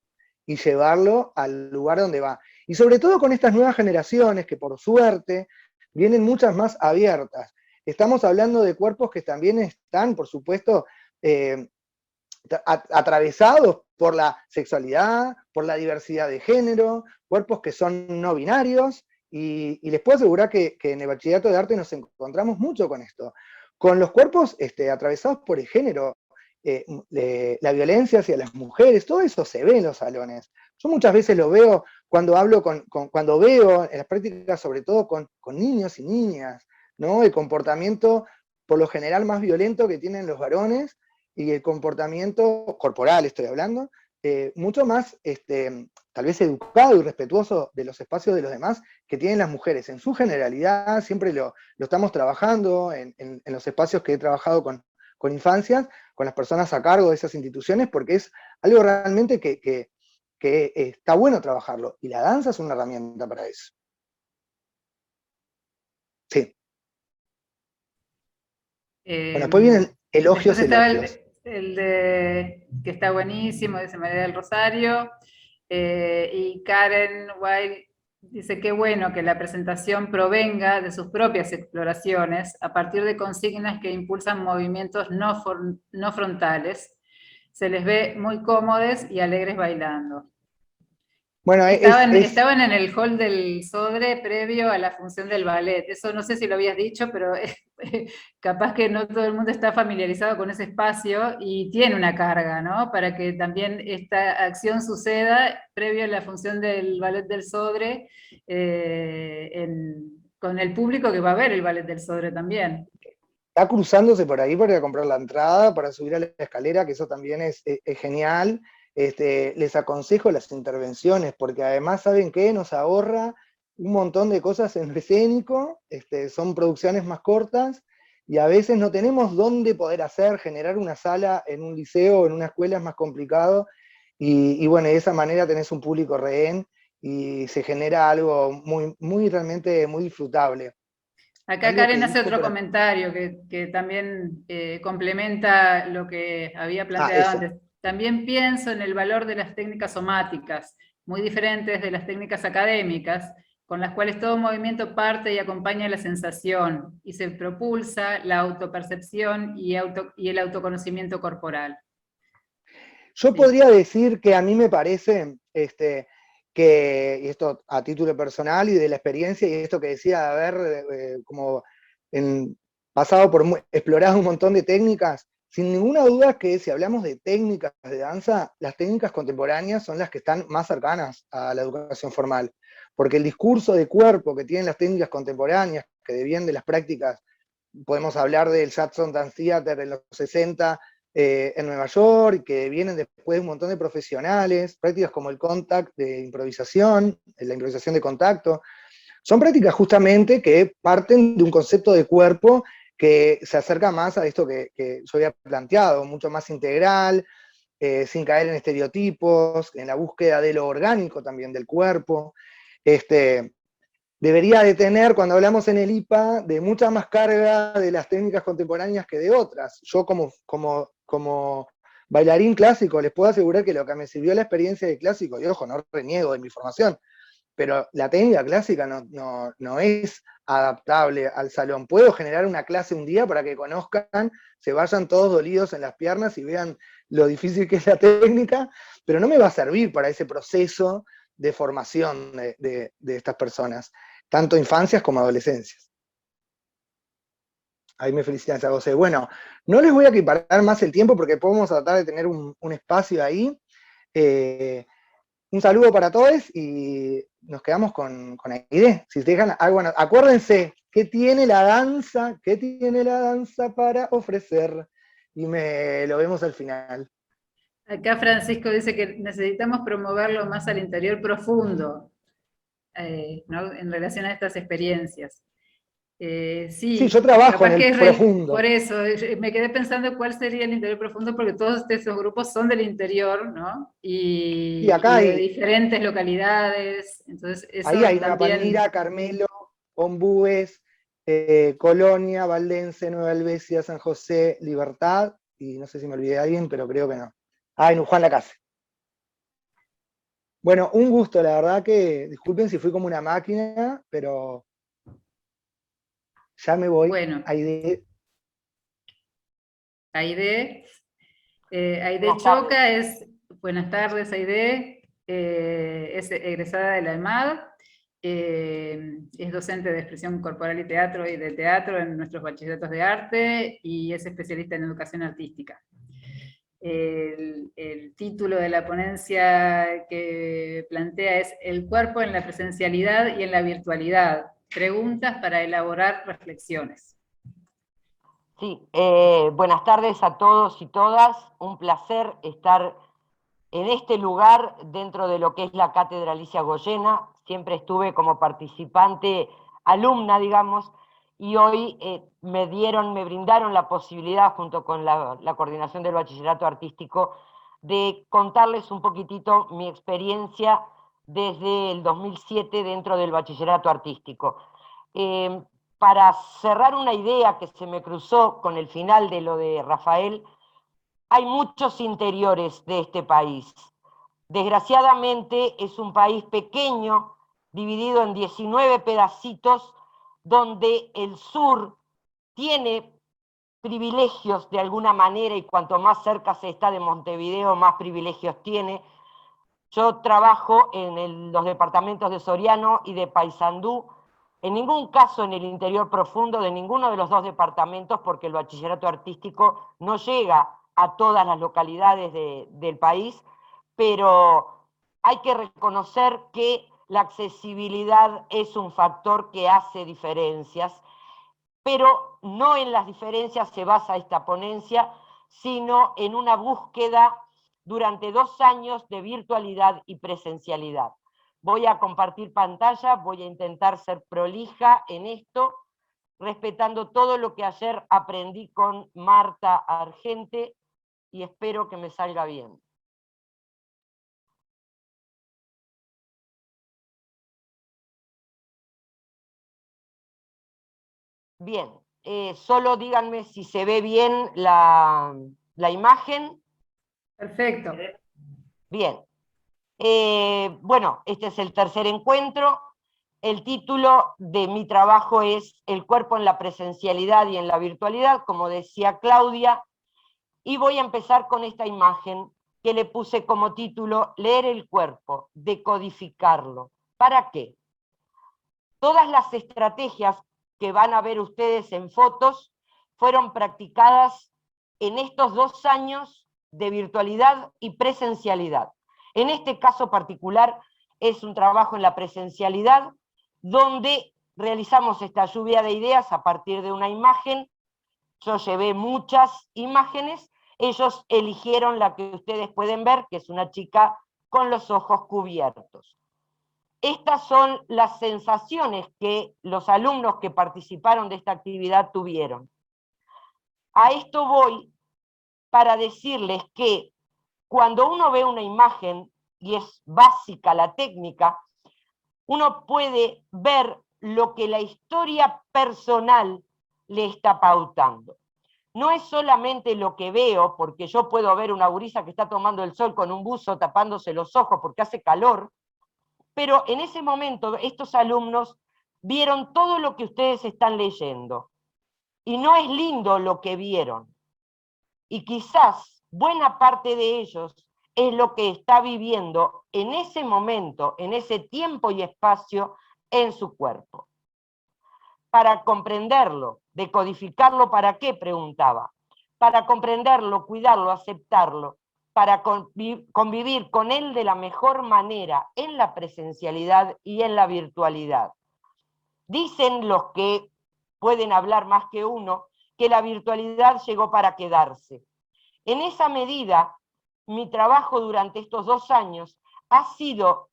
Speaker 2: y llevarlo al lugar donde va. Y sobre todo con estas nuevas generaciones que por suerte vienen muchas más abiertas. Estamos hablando de cuerpos que también están, por supuesto, eh, atravesados por la sexualidad, por la diversidad de género, cuerpos que son no binarios, y les puedo asegurar que en el bachillerato de arte nos encontramos mucho con esto, con los cuerpos atravesados por el género, la violencia hacia las mujeres, todo eso se ve en los salones. Yo muchas veces lo veo cuando hablo cuando veo en las prácticas, sobre todo con niños y niñas, ¿no? El comportamiento por lo general más violento que tienen los varones, y el comportamiento corporal, estoy hablando, mucho más tal vez educado y respetuoso de los espacios de los demás que tienen las mujeres. En su generalidad, siempre lo estamos trabajando en los espacios que he trabajado con infancias, con las personas a cargo de esas instituciones, porque es algo realmente que está bueno trabajarlo, y la danza es una herramienta para eso. Sí. Bueno, después vienen
Speaker 1: Después
Speaker 2: elogios,
Speaker 1: estaba
Speaker 2: elogios.
Speaker 1: el de que está buenísimo, dice María del Rosario, y Karen White dice que bueno que la presentación provenga de sus propias exploraciones a partir de consignas que impulsan movimientos no frontales. Se les ve muy cómodos y alegres bailando.
Speaker 2: Bueno,
Speaker 1: Estaban en el hall del Sodre previo a la función del ballet. Eso no sé si lo habías dicho, pero capaz que no todo el mundo está familiarizado con ese espacio y tiene una carga, ¿no? Para que también esta acción suceda previo a la función del ballet del Sodre, con el público que va a ver el ballet del Sodre también.
Speaker 2: está cruzándose por ahí para ir a comprar la entrada, para subir a la escalera, que eso también es genial. Les aconsejo las intervenciones, porque además, ¿saben qué? Nos ahorra un montón de cosas en lo escénico, son producciones más cortas, y a veces no tenemos dónde poder generar una sala en un liceo o en una escuela es más complicado, y bueno, de esa manera tenés un público rehén, y se genera algo muy, muy realmente muy disfrutable.
Speaker 1: Acá
Speaker 2: Algo que
Speaker 1: Karen hace
Speaker 2: dijo
Speaker 1: otro
Speaker 2: por acá.
Speaker 1: comentario que también complementa lo que había
Speaker 2: Ah,
Speaker 1: planteado
Speaker 2: eso.
Speaker 1: antes. También pienso en el valor de las técnicas somáticas, muy diferentes de las técnicas académicas, con las cuales todo movimiento parte y acompaña la sensación, y se propulsa la autopercepción y el autoconocimiento corporal.
Speaker 2: Yo podría decir que a mí me parece y esto a título personal y de la experiencia, y esto que decía de haber como pasado explorado un montón de técnicas, sin ninguna duda que si hablamos de técnicas de danza, las técnicas contemporáneas son las que están más cercanas a la educación formal, porque el discurso de cuerpo que tienen las técnicas contemporáneas, que devienen de las prácticas, podemos hablar del Jackson Dance Theater en los 60, en Nueva York, que vienen después de un montón de profesionales, prácticas como el contact de improvisación, la improvisación de contacto, son prácticas justamente que parten de un concepto de cuerpo que se acerca más a esto que yo había planteado, mucho más integral, sin caer en estereotipos, en la búsqueda de lo orgánico también del cuerpo. Debería de tener, cuando hablamos en el IPA, de mucha más carga de las técnicas contemporáneas que de otras. Yo como bailarín clásico les puedo asegurar que lo que me sirvió la experiencia de clásico, y ojo, no reniego de mi formación, pero la técnica clásica no es adaptable al salón. Puedo generar una clase un día para que conozcan, se vayan todos dolidos en las piernas y vean lo difícil que es la técnica, pero no me va a servir para ese proceso de formación de estas personas, tanto infancias como adolescencias. Ahí me felicitan, José. Bueno, no les voy a equiparar más el tiempo porque podemos tratar de tener un espacio ahí. Un saludo para todos y nos quedamos con Aide. Si te dejan algo, acuérdense, ¿qué tiene la danza? ¿Qué tiene la danza para ofrecer? Y lo vemos al final.
Speaker 1: Acá Francisco dice que necesitamos promoverlo más al interior profundo, ¿no? En relación a estas experiencias.
Speaker 2: Sí, yo
Speaker 1: Sí,
Speaker 2: trabajo en
Speaker 1: capaz
Speaker 2: el
Speaker 1: que por
Speaker 2: profundo.
Speaker 1: eso me quedé pensando cuál sería el interior profundo, porque todos esos grupos son del interior, ¿no?
Speaker 2: Y acá
Speaker 1: Y de diferentes localidades, entonces
Speaker 2: ahí
Speaker 1: eso
Speaker 2: hay Nueva
Speaker 1: también.
Speaker 2: Palmira, Carmelo, Ombúes, Colonia, Valdense, Nueva Helvecia, San José, Libertad, y no sé si me olvidé de alguien, pero creo que no. Ah, en Juan Lacase. Bueno, un gusto, la verdad que, disculpen si fui como una máquina, pero ya me voy.
Speaker 1: Bueno,
Speaker 2: Aide,
Speaker 1: Aide, Aide
Speaker 3: Buenas tardes.
Speaker 1: Choca buenas tardes Aide, es egresada de la EMAD, es docente de expresión corporal y teatro y de teatro en nuestros bachilleratos de arte y es especialista en educación artística. El título de la ponencia que plantea es El cuerpo en la presencialidad y en la virtualidad, preguntas para elaborar reflexiones.
Speaker 3: Sí, buenas tardes a todos y todas. Un placer estar en este lugar dentro de lo que es la Cátedra Alicia Goyena. Siempre estuve como participante, alumna, digamos, y hoy me brindaron la posibilidad, junto con la coordinación del Bachillerato Artístico, de contarles un poquitito mi experiencia desde el 2007 dentro del Bachillerato Artístico. Para cerrar una idea que se me cruzó con el final de lo de Rafael, hay muchos interiores de este país. Desgraciadamente es un país pequeño, dividido en 19 pedacitos, donde el sur tiene privilegios de alguna manera, y cuanto más cerca se está de Montevideo, más privilegios tiene. Yo trabajo en los departamentos de Soriano y de Paysandú, en ningún caso en el interior profundo de ninguno de los dos departamentos, porque el bachillerato artístico no llega a todas las localidades del país, pero hay que reconocer que la accesibilidad es un factor que hace diferencias, pero no en las diferencias se basa esta ponencia, sino en una búsqueda durante 2 años de virtualidad y presencialidad. Voy a compartir pantalla, voy a intentar ser prolija en esto, respetando todo lo que ayer aprendí con Marta Argente, y espero que me salga bien. Bien, solo díganme si se ve bien la imagen.
Speaker 1: Perfecto.
Speaker 3: Bien. Bueno, este es el tercer encuentro. El título de mi trabajo es El cuerpo en la presencialidad y en la virtualidad, como decía Claudia, y voy a empezar con esta imagen que le puse como título Leer el cuerpo, decodificarlo. ¿Para qué? Todas las estrategias que van a ver ustedes en fotos fueron practicadas en estos 2 años de virtualidad y presencialidad. En este caso particular es un trabajo en la presencialidad donde realizamos esta lluvia de ideas a partir de una imagen. Yo llevé muchas imágenes, ellos eligieron la que ustedes pueden ver, que es una chica con los ojos cubiertos. Estas son las sensaciones que los alumnos que participaron de esta actividad tuvieron. A esto voy para decirles que cuando uno ve una imagen, y es básica la técnica, uno puede ver lo que la historia personal le está pautando. No es solamente lo que veo, porque yo puedo ver una gurisa que está tomando el sol con un buzo tapándose los ojos porque hace calor, pero en ese momento estos alumnos vieron todo lo que ustedes están leyendo, y no es lindo lo que vieron, y quizás buena parte de ellos es lo que está viviendo en ese momento, en ese tiempo y espacio en su cuerpo. Para comprenderlo, decodificarlo, ¿para qué? Preguntaba. Para comprenderlo, cuidarlo, aceptarlo, para convivir con él de la mejor manera en la presencialidad y en la virtualidad. Dicen los que pueden hablar más que uno que la virtualidad llegó para quedarse. En esa medida, mi trabajo durante estos 2 años ha sido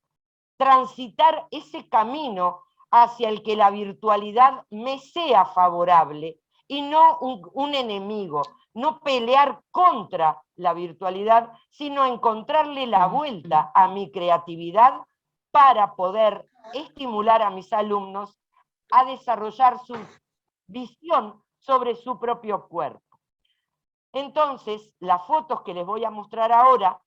Speaker 3: transitar ese camino hacia el que la virtualidad me sea favorable y no un enemigo, no pelear contra la virtualidad, sino encontrarle la vuelta a mi creatividad para poder estimular a mis alumnos a desarrollar su visión sobre su propio cuerpo. Entonces, las fotos que les voy a mostrar ahora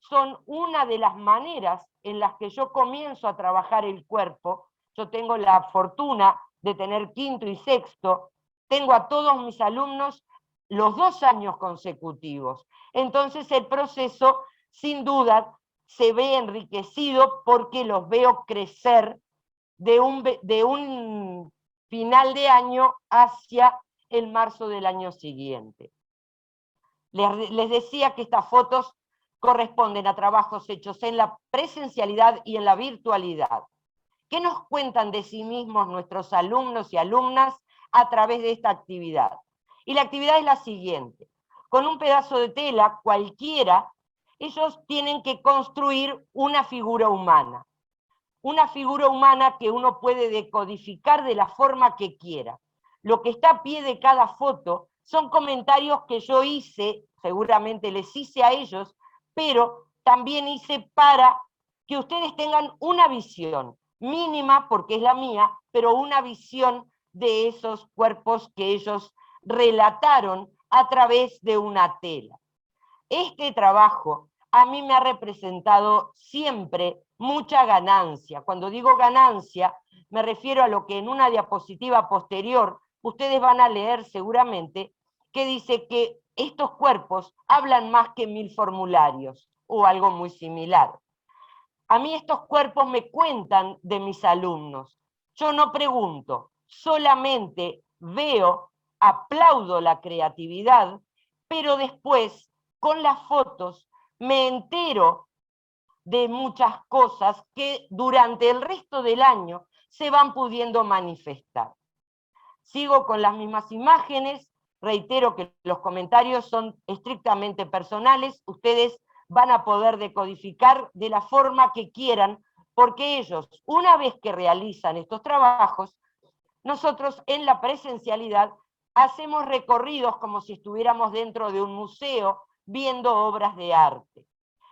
Speaker 3: son una de las maneras en las que yo comienzo a trabajar el cuerpo. Yo tengo la fortuna de tener quinto y sexto, tengo a todos mis alumnos los 2 años consecutivos. Entonces el proceso, sin duda, se ve enriquecido porque los veo crecer de un final de año hacia el marzo del año siguiente. Les decía que estas fotos corresponden a trabajos hechos en la presencialidad y en la virtualidad. ¿Qué nos cuentan de sí mismos nuestros alumnos y alumnas a través de esta actividad? Y la actividad es la siguiente. Con un pedazo de tela cualquiera, ellos tienen que construir una figura humana. Una figura humana que uno puede decodificar de la forma que quiera. Lo que está a pie de cada foto son comentarios que yo hice, seguramente les hice a ellos, pero también hice para que ustedes tengan una visión mínima, porque es la mía, pero una visión de esos cuerpos que ellos relataron a través de una tela. Este trabajo a mí me ha representado siempre mucha ganancia. Cuando digo ganancia, me refiero a lo que en una diapositiva posterior ustedes van a leer seguramente, que dice que estos cuerpos hablan más que 1000 formularios, o algo muy similar. A mí estos cuerpos me cuentan de mis alumnos. Yo no pregunto, solamente veo, aplaudo la creatividad, pero después, con las fotos, me entero de muchas cosas que durante el resto del año se van pudiendo manifestar. Sigo con las mismas imágenes, reitero que los comentarios son estrictamente personales, ustedes van a poder decodificar de la forma que quieran, porque ellos, una vez que realizan estos trabajos, nosotros en la presencialidad hacemos recorridos como si estuviéramos dentro de un museo viendo obras de arte.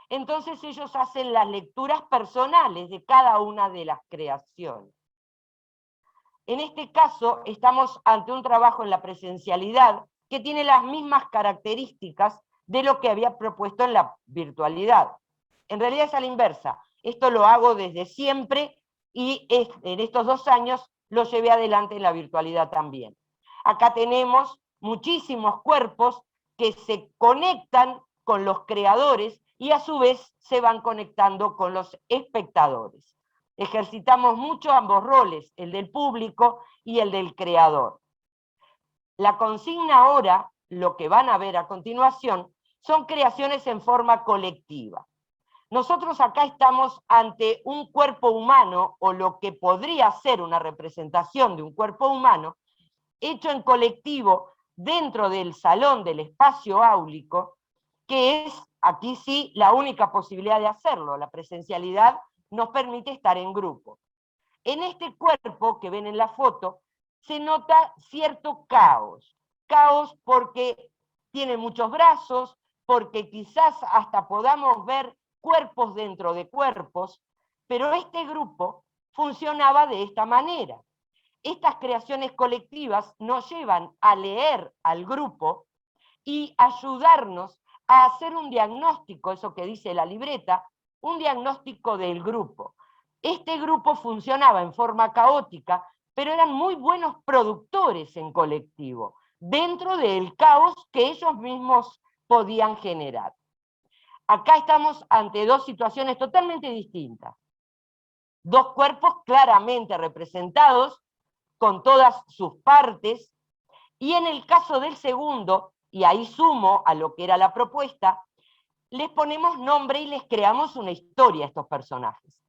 Speaker 3: Entonces ellos hacen las lecturas personales de cada una de las creaciones. En este caso estamos ante un trabajo en la presencialidad que tiene las mismas características de lo que había propuesto en la virtualidad. En realidad es a la inversa. Esto lo hago desde siempre y en estos 2 años lo llevé adelante en la virtualidad también. Acá tenemos muchísimos cuerpos que se conectan con los creadores y a su vez se van conectando con los espectadores. Ejercitamos mucho ambos roles, el del público y el del creador. La consigna ahora, lo que van a ver a continuación, son creaciones en forma colectiva. Nosotros acá estamos ante un cuerpo humano, o lo que podría ser una representación de un cuerpo humano, hecho en colectivo dentro del salón del espacio áulico, que es, aquí sí, la única posibilidad de hacerlo. La presencialidad nos permite estar en grupo. En este cuerpo que ven en la foto, se nota cierto caos. Caos porque tiene muchos brazos, porque quizás hasta podamos ver cuerpos dentro de cuerpos, pero este grupo funcionaba de esta manera. Estas creaciones colectivas nos llevan a leer al grupo y ayudarnos a hacer un diagnóstico, eso que dice la libreta, un diagnóstico del grupo. Este grupo funcionaba en forma caótica, pero eran muy buenos productores en colectivo, dentro del caos que ellos mismos podían generar. Acá estamos ante 2 situaciones totalmente distintas. 2 cuerpos claramente representados, con todas sus partes, y en el caso del segundo, y ahí sumo a lo que era la propuesta, les ponemos nombre y les creamos una historia a estos personajes.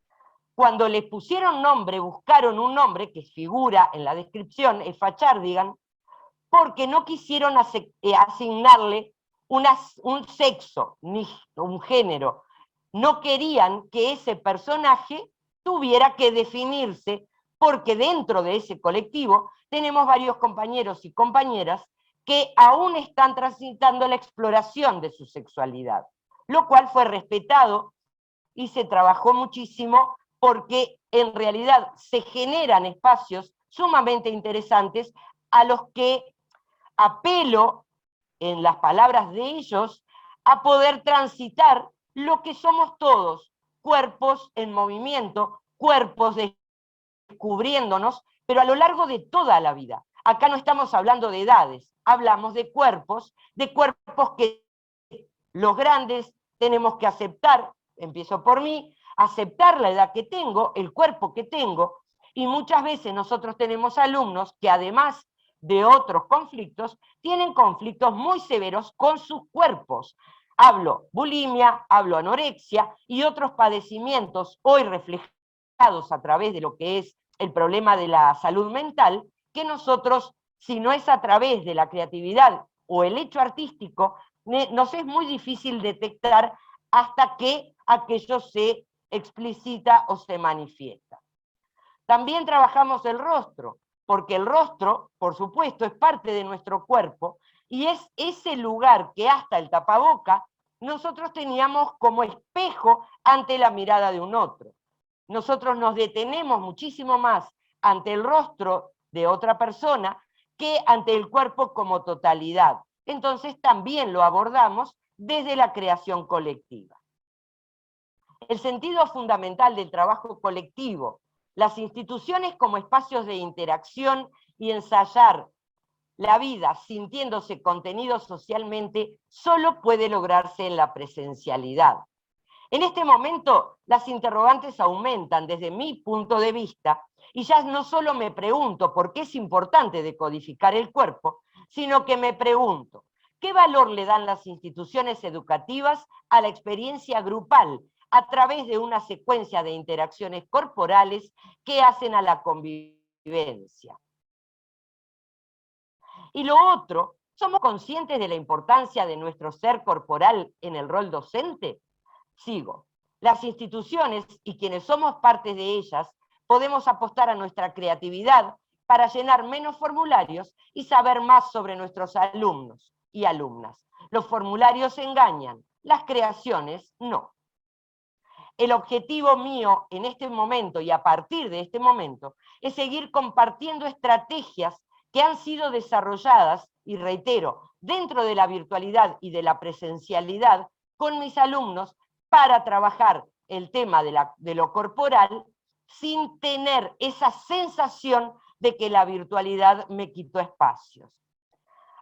Speaker 3: Cuando les pusieron nombre, buscaron un nombre que figura en la descripción, el Fachardigan, porque no quisieron asignarle un sexo, ni un género. No querían que ese personaje tuviera que definirse, porque dentro de ese colectivo tenemos varios compañeros y compañeras que aún están transitando la exploración de su sexualidad, lo cual fue respetado y se trabajó muchísimo porque en realidad se generan espacios sumamente interesantes a los que apelo, en las palabras de ellos, a poder transitar lo que somos todos, cuerpos en movimiento, cuerpos descubriéndonos, pero a lo largo de toda la vida. Acá no estamos hablando de edades, hablamos de cuerpos que los grandes tenemos que aceptar, empiezo por mí, aceptar la edad que tengo, el cuerpo que tengo, y muchas veces nosotros tenemos alumnos que además de otros conflictos, tienen conflictos muy severos con sus cuerpos. Hablo bulimia, hablo anorexia y otros padecimientos hoy reflejados a través de lo que es el problema de la salud mental, que nosotros, si no es a través de la creatividad o el hecho artístico, nos es muy difícil detectar hasta que aquello se explicita o se manifiesta. También trabajamos el rostro, porque el rostro, por supuesto, es parte de nuestro cuerpo, y es ese lugar que hasta el tapaboca nosotros teníamos como espejo ante la mirada de un otro. Nosotros nos detenemos muchísimo más ante el rostro de otra persona que ante el cuerpo como totalidad. Entonces también lo abordamos desde la creación colectiva. El sentido fundamental del trabajo colectivo, las instituciones como espacios de interacción y ensayar la vida sintiéndose contenido socialmente, solo puede lograrse en la presencialidad. En este momento, las interrogantes aumentan desde mi punto de vista, y ya no solo me pregunto por qué es importante decodificar el cuerpo, sino que me pregunto, ¿qué valor le dan las instituciones educativas a la experiencia grupal a través de una secuencia de interacciones corporales que hacen a la convivencia? Y lo otro, ¿somos conscientes de la importancia de nuestro ser corporal en el rol docente? Sigo. Las instituciones y quienes somos parte de ellas podemos apostar a nuestra creatividad para llenar menos formularios y saber más sobre nuestros alumnos y alumnas. Los formularios engañan, las creaciones no. El objetivo mío en este momento y a partir de este momento es seguir compartiendo estrategias que han sido desarrolladas, y reitero, dentro de la virtualidad y de la presencialidad con mis alumnos para trabajar el tema de lo corporal sin tener esa sensación de que la virtualidad me quitó espacios.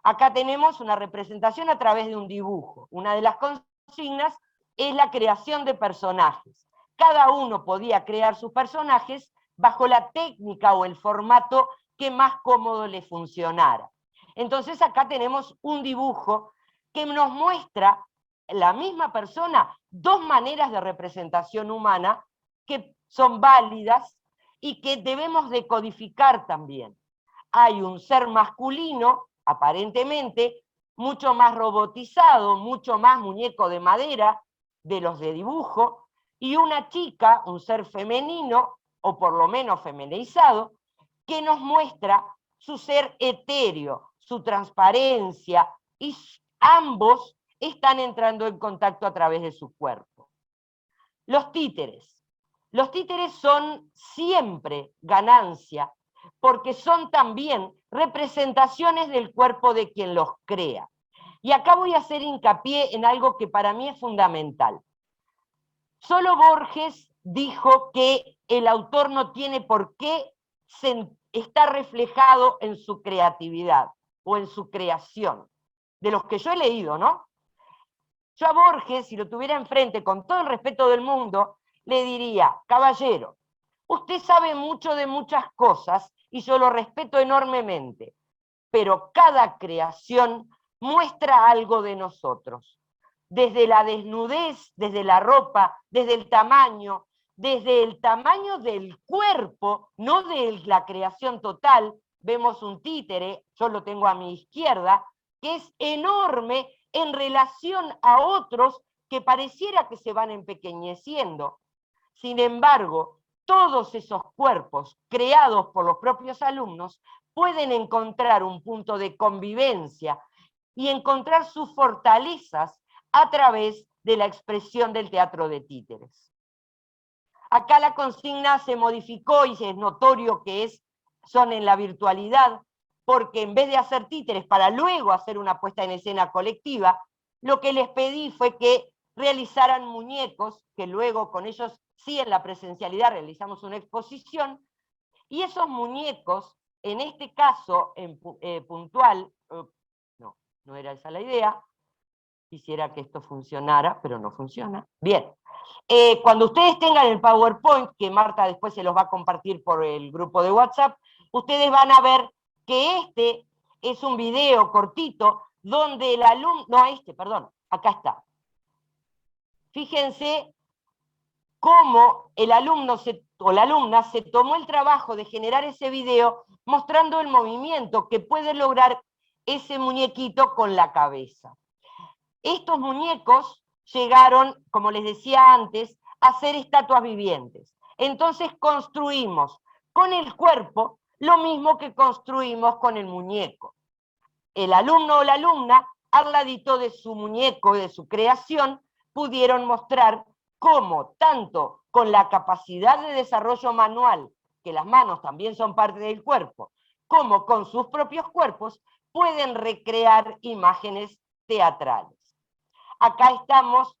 Speaker 3: Acá tenemos una representación a través de un dibujo. Una de las consignas es la creación de personajes. Cada uno podía crear sus personajes bajo la técnica o el formato que más cómodo le funcionara. Entonces acá tenemos un dibujo que nos muestra la misma persona, dos maneras de representación humana que son válidas y que debemos decodificar también. Hay un ser masculino, aparentemente, mucho más robotizado, mucho más muñeco de madera de los de dibujo, y una chica, un ser femenino, o por lo menos femenizado, que nos muestra su ser etéreo, su transparencia, y ambos están entrando en contacto a través de su cuerpo. Los títeres. Los títeres son siempre ganancia, porque son también representaciones del cuerpo de quien los crea. Y acá voy a hacer hincapié en algo que para mí es fundamental. Solo Borges dijo que el autor no tiene por qué estar reflejado en su creatividad o en su creación, de los que yo he leído, ¿no? Yo a Borges, si lo tuviera enfrente, con todo el respeto del mundo, le diría, caballero, usted sabe mucho de muchas cosas y yo lo respeto enormemente, pero cada creación muestra algo de nosotros. Desde la desnudez, desde la ropa, desde el tamaño del cuerpo, no de la creación total. Vemos un títere, yo lo tengo a mi izquierda, que es enorme en relación a otros que pareciera que se van empequeñeciendo. Sin embargo, todos esos cuerpos creados por los propios alumnos pueden encontrar un punto de convivencia y encontrar sus fortalezas a través de la expresión del teatro de títeres. Acá la consigna se modificó y es notorio que son en la virtualidad, porque en vez de hacer títeres para luego hacer una puesta en escena colectiva, lo que les pedí fue que realizaran muñecos, que luego con ellos sí en la presencialidad realizamos una exposición, y esos muñecos, en este caso puntual, no era esa la idea, quisiera que esto funcionara, pero no funciona. Bien, cuando ustedes tengan el PowerPoint, que Marta después se los va a compartir por el grupo de WhatsApp, ustedes van a ver que este es un video cortito donde el alumno, acá está. Fíjense cómo el alumno o la alumna se tomó el trabajo de generar ese video mostrando el movimiento que puede lograr ese muñequito con la cabeza. Estos muñecos llegaron, como les decía antes, a ser estatuas vivientes. Entonces construimos con el cuerpo lo mismo que construimos con el muñeco. El alumno o la alumna, al ladito de su muñeco, de su creación, pudieron mostrar cómo, tanto con la capacidad de desarrollo manual, que las manos también son parte del cuerpo, como con sus propios cuerpos, pueden recrear imágenes teatrales. Acá estamos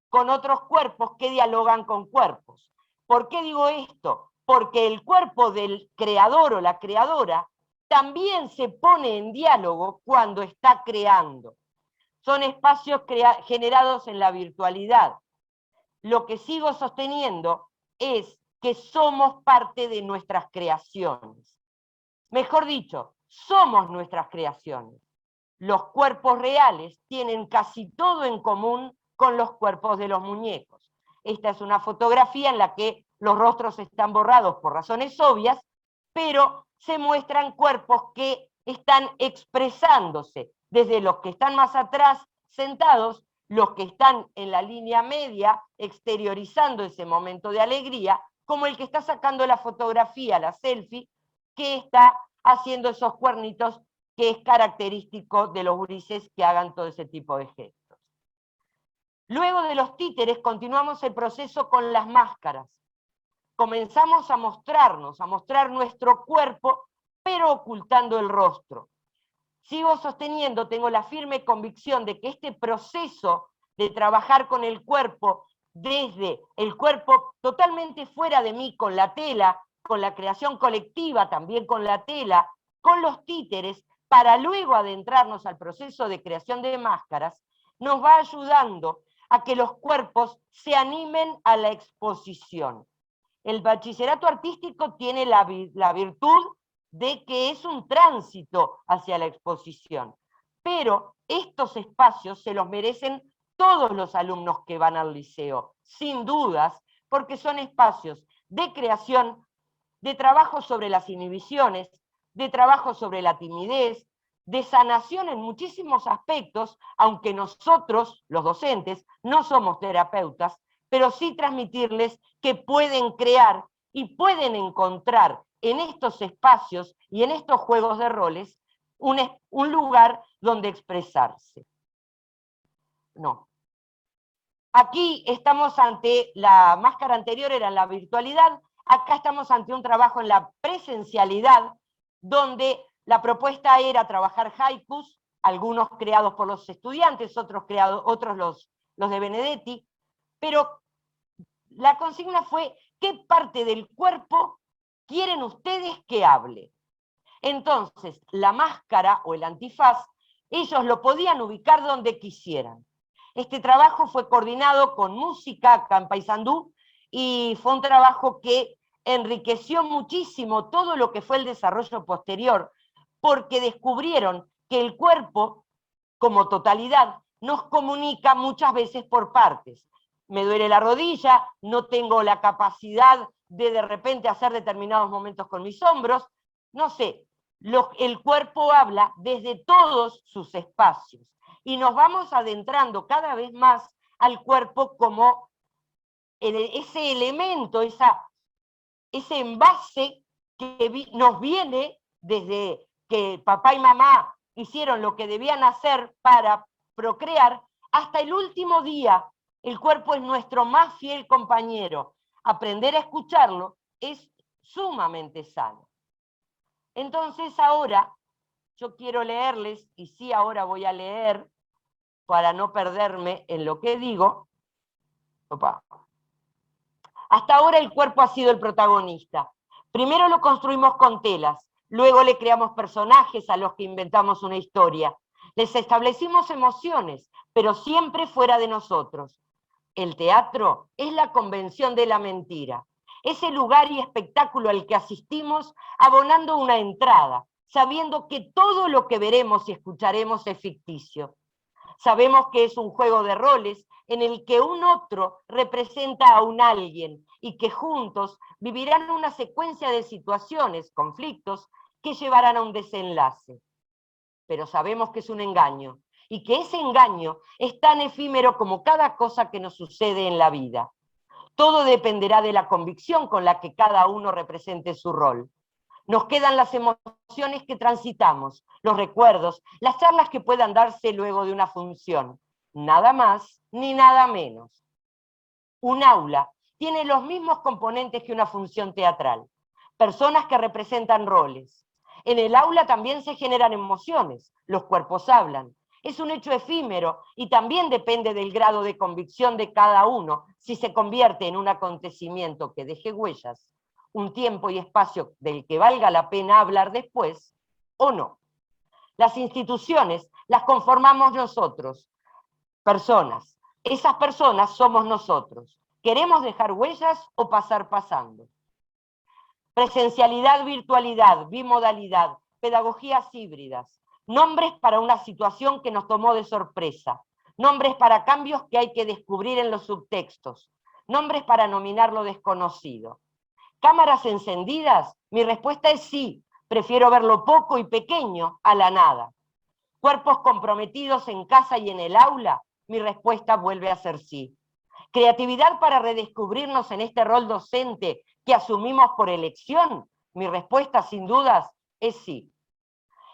Speaker 3: con otros cuerpos que dialogan con cuerpos. ¿Por qué digo esto? Porque el cuerpo del creador o la creadora también se pone en diálogo cuando está creando. Son espacios generados en la virtualidad. Lo que sigo sosteniendo es que somos parte de nuestras creaciones. Mejor dicho, somos nuestras creaciones. Los cuerpos reales tienen casi todo en común con los cuerpos de los muñecos. Esta es una fotografía en la que los rostros están borrados por razones obvias, pero se muestran cuerpos que están expresándose, desde los que están más atrás sentados, los que están en la línea media exteriorizando ese momento de alegría, como el que está sacando la fotografía, la selfie, que está haciendo esos cuernitos que es característico de los gurises que hagan todo ese tipo de gestos. Luego de los títeres continuamos el proceso con las máscaras. Comenzamos a mostrarnos, a mostrar nuestro cuerpo, pero ocultando el rostro. Sigo sosteniendo, tengo la firme convicción de que este proceso de trabajar con el cuerpo, desde el cuerpo totalmente fuera de mí, con la tela, con la creación colectiva, también con la tela, con los títeres, para luego adentrarnos al proceso de creación de máscaras, nos va ayudando a que los cuerpos se animen a la exposición. El bachillerato artístico tiene la virtud de que es un tránsito hacia la exposición, pero estos espacios se los merecen todos los alumnos que van al liceo, sin dudas, porque son espacios de creación, de trabajo sobre las inhibiciones, de trabajo sobre la timidez, de sanación en muchísimos aspectos, aunque nosotros, los docentes, no somos terapeutas, pero sí transmitirles que pueden crear y pueden encontrar en estos espacios y en estos juegos de roles un lugar donde expresarse. No. Aquí estamos ante, la máscara anterior era la virtualidad, acá estamos ante un trabajo en la presencialidad, donde la propuesta era trabajar haikus, algunos creados por los estudiantes, otros los de Benedetti, pero la consigna fue ¿qué parte del cuerpo quieren ustedes que hable? Entonces, la máscara o el antifaz, ellos lo podían ubicar donde quisieran. Este trabajo fue coordinado con música acá en Paysandú y fue un trabajo que enriqueció muchísimo todo lo que fue el desarrollo posterior, porque descubrieron que el cuerpo, como totalidad, nos comunica muchas veces por partes. Me duele la rodilla, no tengo la capacidad de repente hacer determinados momentos con mis hombros, no sé, el cuerpo habla desde todos sus espacios y nos vamos adentrando cada vez más al cuerpo como ese elemento, ese envase que nos viene desde que papá y mamá hicieron lo que debían hacer para procrear, hasta el último día. El cuerpo es nuestro más fiel compañero. Aprender a escucharlo es sumamente sano. Entonces ahora yo quiero leerles, y sí ahora voy a leer para no perderme en lo que digo, Opa. Hasta ahora el cuerpo ha sido el protagonista. Primero lo construimos con telas, luego le creamos personajes a los que inventamos una historia. Les establecimos emociones, pero siempre fuera de nosotros. El teatro es la convención de la mentira. Es el lugar y espectáculo al que asistimos abonando una entrada, sabiendo que todo lo que veremos y escucharemos es ficticio. Sabemos que es un juego de roles en el que un otro representa a un alguien y que juntos vivirán una secuencia de situaciones, conflictos, que llevarán a un desenlace. Pero sabemos que es un engaño y que ese engaño es tan efímero como cada cosa que nos sucede en la vida. Todo dependerá de la convicción con la que cada uno represente su rol. Nos quedan las emociones que transitamos, los recuerdos, las charlas que puedan darse luego de una función. Nada más ni nada menos. Un aula tiene los mismos componentes que una función teatral. Personas que representan roles. En el aula también se generan emociones, los cuerpos hablan. Es un hecho efímero y también depende del grado de convicción de cada uno si se convierte en un acontecimiento que deje huellas, un tiempo y espacio del que valga la pena hablar después, o no. Las instituciones las conformamos nosotros, personas. Esas personas somos nosotros. ¿Queremos dejar huellas o pasar pasando? Presencialidad, virtualidad, bimodalidad, pedagogías híbridas, nombres para una situación que nos tomó de sorpresa, nombres para cambios que hay que descubrir en los subtextos, nombres para nominar lo desconocido. ¿Cámaras encendidas? Mi respuesta es sí, prefiero verlo poco y pequeño a la nada. ¿Cuerpos comprometidos en casa y en el aula? Mi respuesta vuelve a ser sí. ¿Creatividad para redescubrirnos en este rol docente que asumimos por elección? Mi respuesta, sin dudas, es sí.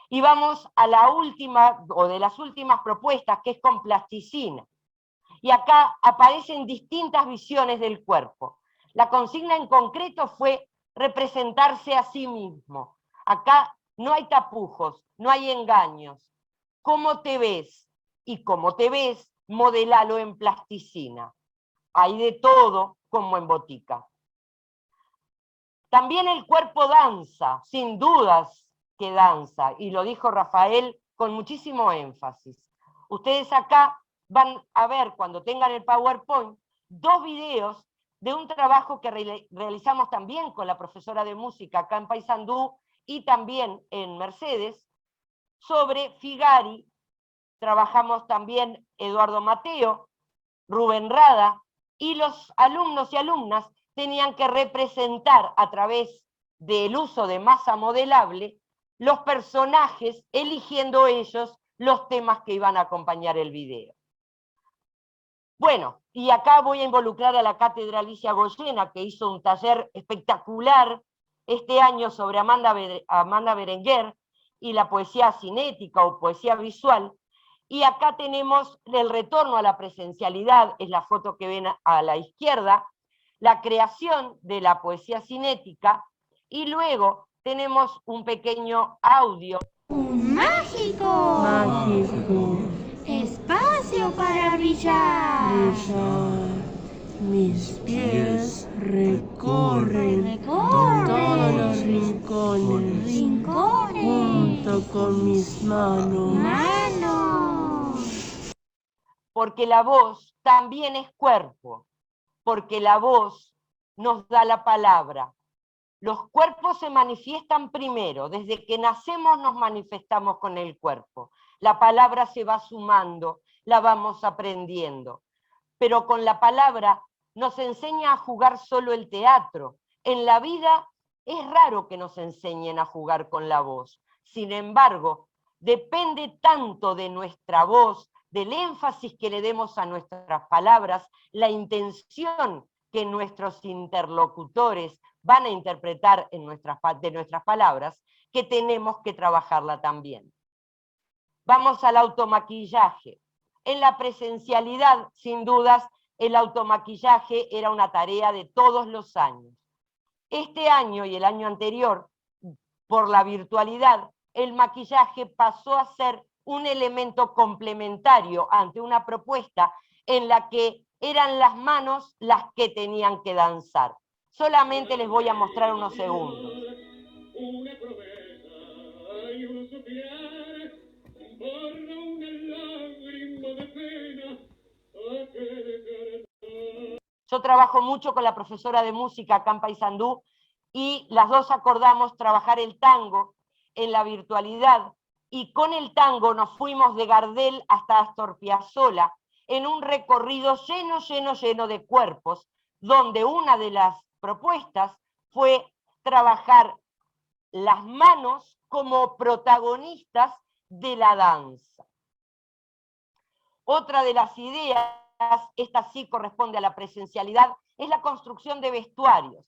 Speaker 3: Y vamos a la última, o de las últimas propuestas, que es con plasticina. Y acá aparecen distintas visiones del cuerpo. La consigna en concreto fue representarse a sí mismo. Acá no hay tapujos, no hay engaños. ¿Cómo te ves? Y cómo te ves, modelalo en plasticina. Hay de todo como en botica. También el cuerpo danza, sin dudas que danza, y lo dijo Rafael con muchísimo énfasis. Ustedes acá van a ver, cuando tengan el PowerPoint, 2 videos de un trabajo que realizamos también con la profesora de música acá en Paysandú y también en Mercedes, sobre Figari. Trabajamos también Eduardo Mateo, Rubén Rada, y los alumnos y alumnas tenían que representar a través del uso de masa modelable los personajes, eligiendo ellos los temas que iban a acompañar el video. Bueno, y acá voy a involucrar a la Cátedra Alicia Goyena, que hizo un taller espectacular este año sobre Amanda Berenguer y la poesía cinética o poesía visual. Y acá tenemos el retorno a la presencialidad, es la foto que ven a la izquierda, la creación de la poesía cinética, y luego tenemos un pequeño audio.
Speaker 4: Un mágico espacio para brillar.
Speaker 5: Mis pies recorren todos los rincones junto con mis manos.
Speaker 3: Porque la voz también es cuerpo, porque la voz nos da la palabra. Los cuerpos se manifiestan primero, desde que nacemos nos manifestamos con el cuerpo. La palabra se va sumando, la vamos aprendiendo. Pero con la palabra nos enseña a jugar solo el teatro. En la vida es raro que nos enseñen a jugar con la voz. Sin embargo, depende tanto de nuestra voz, del énfasis que le demos a nuestras palabras, la intención que nuestros interlocutores van a interpretar de nuestras palabras, que tenemos que trabajarla también. Vamos al automaquillaje. En la presencialidad, sin dudas, el automaquillaje era una tarea de todos los años. Este año y el año anterior, por la virtualidad, el maquillaje pasó a ser un elemento complementario ante una propuesta en la que eran las manos las que tenían que danzar. Solamente les voy a mostrar unos segundos.
Speaker 6: Una promesa y un suspirar, borra una lágrima de pena, aquel cartón.
Speaker 3: Yo trabajo mucho con la profesora de música acá en Paysandú y las dos acordamos trabajar el tango en la virtualidad, y con el tango nos fuimos de Gardel hasta Astor Piazzolla en un recorrido lleno de cuerpos, donde una de las propuestas fue trabajar las manos como protagonistas de la danza. Otra de las ideas, esta sí corresponde a la presencialidad, es la construcción de vestuarios.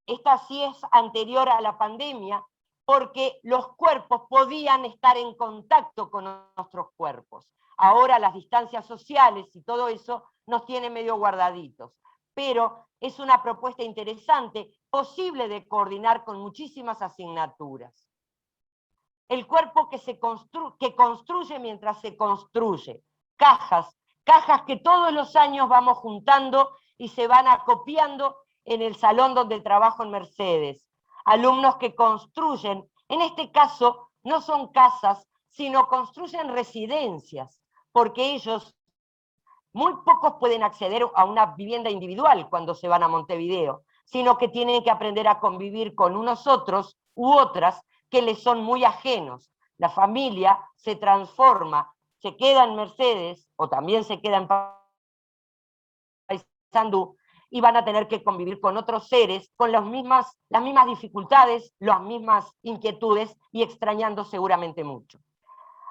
Speaker 3: Esta sí es anterior a la pandemia, porque los cuerpos podían estar en contacto con nuestros cuerpos. Ahora las distancias sociales y todo eso nos tiene medio guardaditos, pero es una propuesta interesante, posible de coordinar con muchísimas asignaturas. El cuerpo que construye mientras se construye. Cajas que todos los años vamos juntando y se van acopiando en el salón donde trabajo en Mercedes. Alumnos que construyen, en este caso no son casas, sino construyen residencias, porque ellos, muy pocos pueden acceder a una vivienda individual cuando se van a Montevideo, sino que tienen que aprender a convivir con unos otros u otras que les son muy ajenos. La familia se transforma, se queda en Mercedes, o también se queda en Paysandú, y van a tener que convivir con otros seres, con las mismas dificultades, las mismas inquietudes, y extrañando seguramente mucho.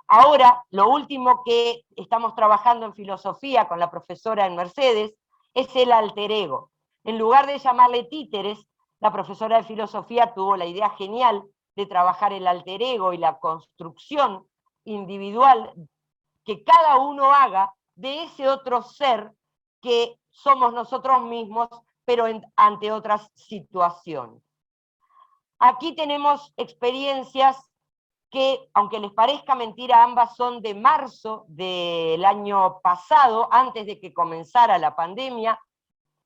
Speaker 3: Ahora, lo último que estamos trabajando en filosofía con la profesora en Mercedes es el alter ego. En lugar de llamarle títeres, la profesora de filosofía tuvo la idea genial de trabajar el alter ego y la construcción individual que cada uno haga de ese otro ser que somos nosotros mismos, pero ante otras situaciones. Aquí tenemos experiencias que, aunque les parezca mentira, ambas son de marzo del año pasado, antes de que comenzara la pandemia,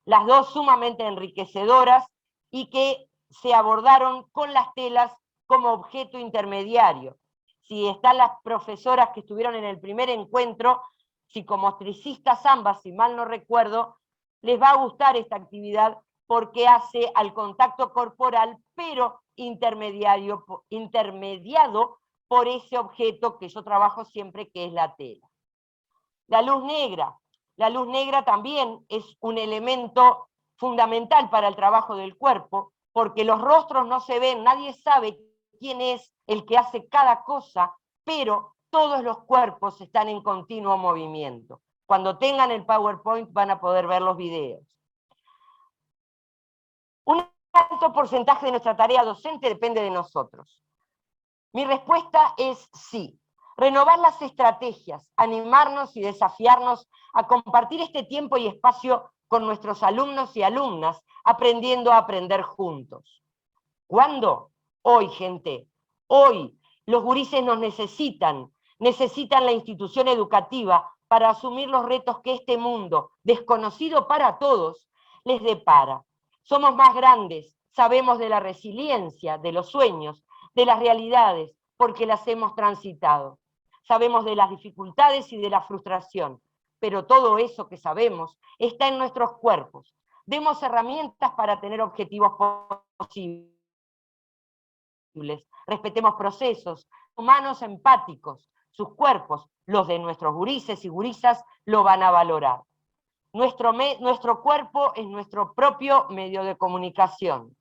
Speaker 3: las dos sumamente enriquecedoras y que se abordaron con las telas como objeto intermediario. Si están las profesoras que estuvieron en el primer encuentro, psicomotricistas ambas, si mal no recuerdo, les va a gustar esta actividad porque hace al contacto corporal, pero intermediado por ese objeto que yo trabajo siempre, que es la tela. La luz negra también es un elemento fundamental para el trabajo del cuerpo, porque los rostros no se ven, nadie sabe quién es el que hace cada cosa, pero todos los cuerpos están en continuo movimiento. Cuando tengan el PowerPoint van a poder ver los videos. Un alto porcentaje de nuestra tarea docente depende de nosotros. Mi respuesta es sí. Renovar las estrategias, animarnos y desafiarnos a compartir este tiempo y espacio con nuestros alumnos y alumnas, aprendiendo a aprender juntos. ¿Cuándo? Hoy, gente. Hoy. Los gurises nos necesitan la institución educativa para asumir los retos que este mundo, desconocido para todos, les depara. Somos más grandes, sabemos de la resiliencia, de los sueños, de las realidades, porque las hemos transitado. Sabemos de las dificultades y de la frustración, pero todo eso que sabemos está en nuestros cuerpos. Demos herramientas para tener objetivos posibles. Respetemos procesos, humanos empáticos, sus cuerpos, los de nuestros gurises y gurisas, lo van a valorar. Nuestro cuerpo es nuestro propio medio de comunicación.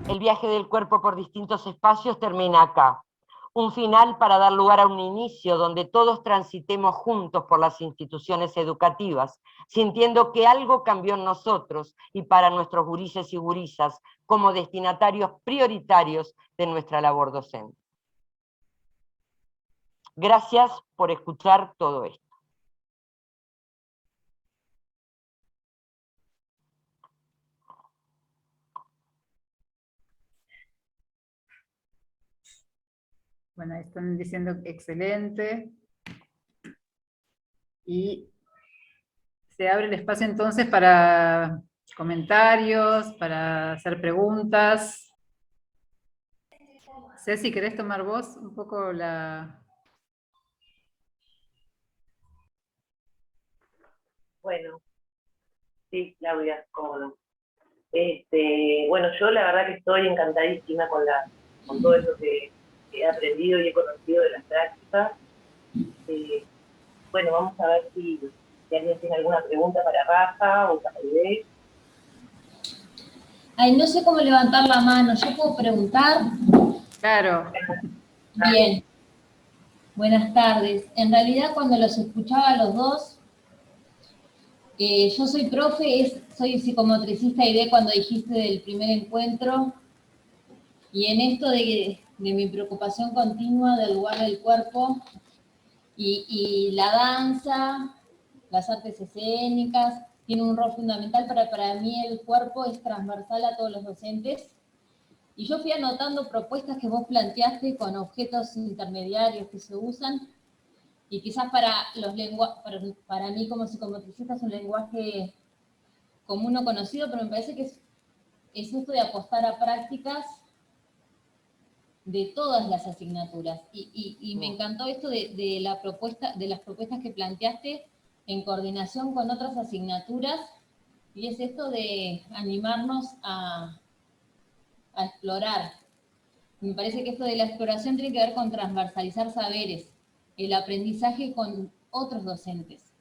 Speaker 3: El viaje del cuerpo por distintos espacios termina acá. Un final para dar lugar a un inicio donde todos transitemos juntos por las instituciones educativas, sintiendo que algo cambió en nosotros y para nuestros gurises y gurisas como destinatarios prioritarios de nuestra labor docente. Gracias por escuchar todo esto.
Speaker 1: Bueno, ahí están diciendo excelente. Y se abre el espacio entonces para comentarios, para hacer preguntas. Ceci, ¿querés tomar vos un poco la...?
Speaker 7: Bueno, sí, Claudia, cómo no. Bueno, yo la verdad que estoy encantadísima con todo eso que he aprendido y he conocido de las prácticas. Bueno, vamos a ver si alguien tiene alguna pregunta para Rafa o para Ide.
Speaker 8: Ay, no sé cómo levantar la mano. ¿Yo puedo preguntar?
Speaker 1: Claro.
Speaker 8: Bien. Buenas tardes. En realidad, cuando los escuchaba a los dos, yo soy profe, soy psicomotricista y de cuando dijiste del primer encuentro, y en esto de mi preocupación continua del lugar del cuerpo y la danza, las artes escénicas, tiene un rol fundamental, para mí el cuerpo es transversal a todos los docentes. Y yo fui anotando propuestas que vos planteaste con objetos intermediarios que se usan, y quizás para mí como psicomotricista es un lenguaje común o conocido, pero me parece que es esto de apostar a prácticas de todas las asignaturas. Y me encantó esto de las propuestas que planteaste en coordinación con otras asignaturas, y es esto de animarnos a explorar. Me parece que esto de la exploración tiene que ver con transversalizar saberes, el aprendizaje con otros docentes.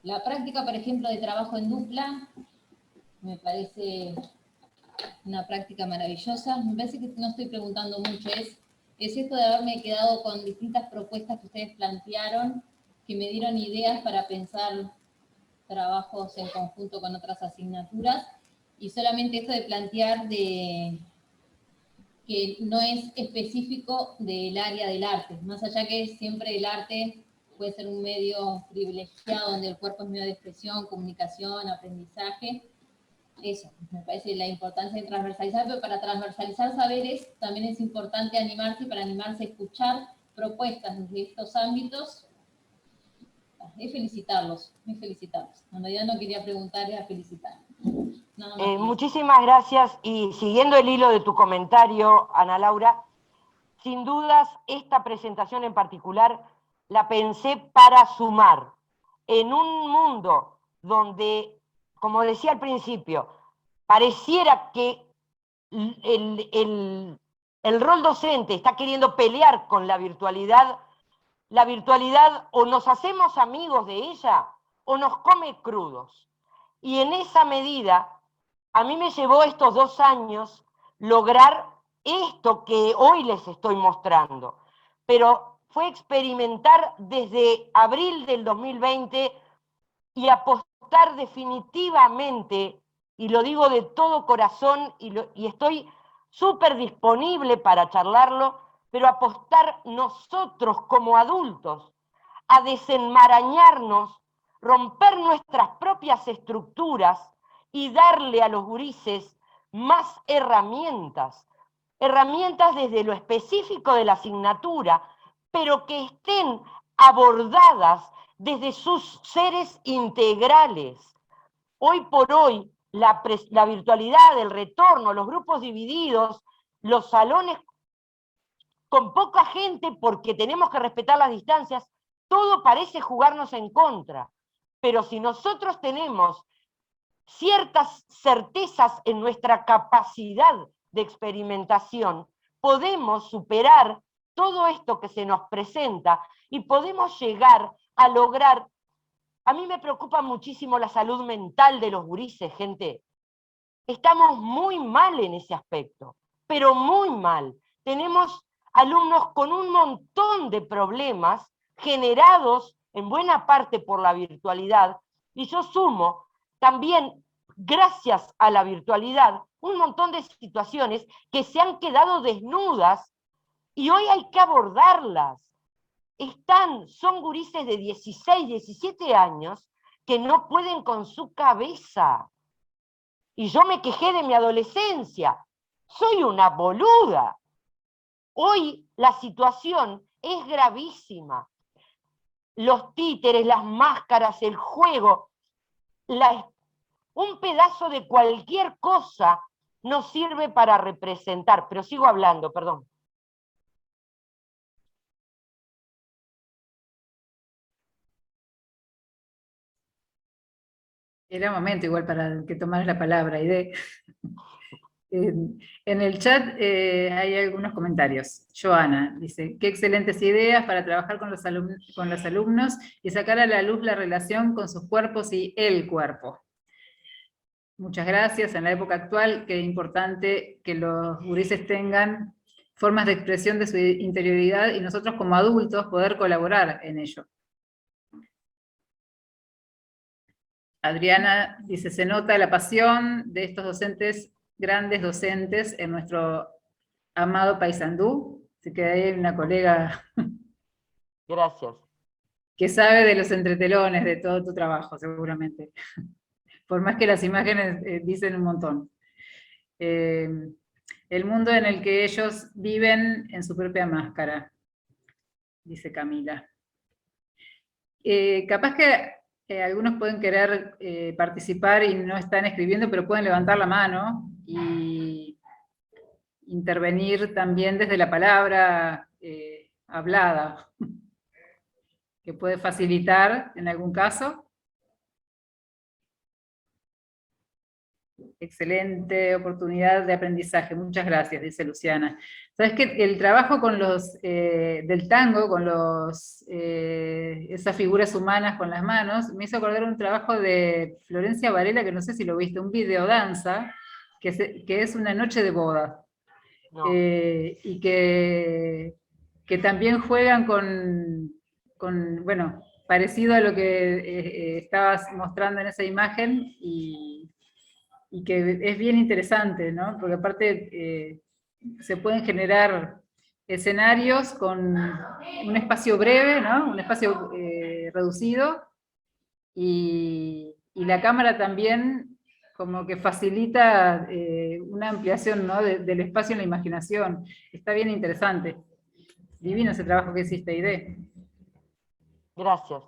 Speaker 8: La práctica, por ejemplo, de trabajo en dupla, me parece una práctica maravillosa. Me parece que no estoy preguntando mucho, es esto de haberme quedado con distintas propuestas que ustedes plantearon, que me dieron ideas para pensar trabajos en conjunto con otras asignaturas, y solamente esto de plantear que no es específico del área del arte, más allá que siempre el arte puede ser un medio privilegiado donde el cuerpo es medio de expresión, comunicación, aprendizaje. Eso, me parece la importancia de transversalizar, pero para transversalizar saberes también es importante animarse, y para animarse a escuchar propuestas desde estos ámbitos, es felicitarlos. En realidad no quería preguntar, era felicitar.
Speaker 3: Muchísimas gracias, y siguiendo el hilo de tu comentario, Ana Laura, sin dudas esta presentación en particular la pensé para sumar en un mundo donde, como decía al principio, pareciera que el rol docente está queriendo pelear con la virtualidad o nos hacemos amigos de ella o nos come crudos. Y en esa medida, a mí me llevó estos 2 años lograr esto que hoy les estoy mostrando. Pero fue experimentar desde abril del 2020 y apostar definitivamente, y lo digo de todo corazón, y estoy súper disponible para charlarlo, pero apostar nosotros como adultos a desenmarañarnos, romper nuestras propias estructuras y darle a los gurises más herramientas desde lo específico de la asignatura, pero que estén abordadas desde sus seres integrales. Hoy por hoy, la virtualidad, el retorno, los grupos divididos, los salones con poca gente porque tenemos que respetar las distancias, todo parece jugarnos en contra. Pero si nosotros tenemos ciertas certezas en nuestra capacidad de experimentación, podemos superar todo esto que se nos presenta y podemos llegar a lograr. A mí me preocupa muchísimo la salud mental de los gurises, gente. Estamos muy mal en ese aspecto, pero muy mal. Tenemos alumnos con un montón de problemas generados en buena parte por la virtualidad, y yo sumo también, gracias a la virtualidad, un montón de situaciones que se han quedado desnudas y hoy hay que abordarlas. Son gurises de 16, 17 años que no pueden con su cabeza. Y yo me quejé de mi adolescencia. Soy una boluda. Hoy la situación es gravísima. Los títeres, las máscaras, el juego, un pedazo de cualquier cosa nos sirve para representar. Pero sigo hablando, perdón.
Speaker 1: Era momento igual para que tomaras la palabra, Aide. En el chat hay algunos comentarios. Joana dice, qué excelentes ideas para trabajar con los alumnos y sacar a la luz la relación con sus cuerpos y el cuerpo. Muchas gracias. En la época actual, qué importante que los gurises tengan formas de expresión de su interioridad y nosotros como adultos poder colaborar en ello. Adriana dice, se nota la pasión de estos docentes, grandes docentes, en nuestro amado Paysandú. Así que hay una colega
Speaker 3: Gracias.
Speaker 1: que sabe de los entretelones de todo tu trabajo, seguramente. Por más que las imágenes dicen un montón. El mundo en el que ellos viven en su propia máscara, dice Camila. Capaz que algunos pueden querer participar y no están escribiendo, pero pueden levantar la mano y intervenir también desde la palabra hablada, que puede facilitar en algún caso. Excelente oportunidad de aprendizaje, muchas gracias, dice Luciana. Sabes que el trabajo con los del tango, con esas figuras humanas con las manos, me hizo acordar un trabajo de Florencia Varela, que no sé si lo viste, un videodanza, que es una noche de boda.
Speaker 3: No.
Speaker 1: Y que también juegan con, bueno, parecido a lo que estabas mostrando en esa imagen, y que es bien interesante, ¿no? Porque aparte se pueden generar escenarios con un espacio breve, ¿no? Un espacio reducido, y la cámara también como que facilita una ampliación, ¿no? del espacio en la imaginación. Está bien interesante. Divino ese trabajo que hiciste, Aide.
Speaker 3: Gracias.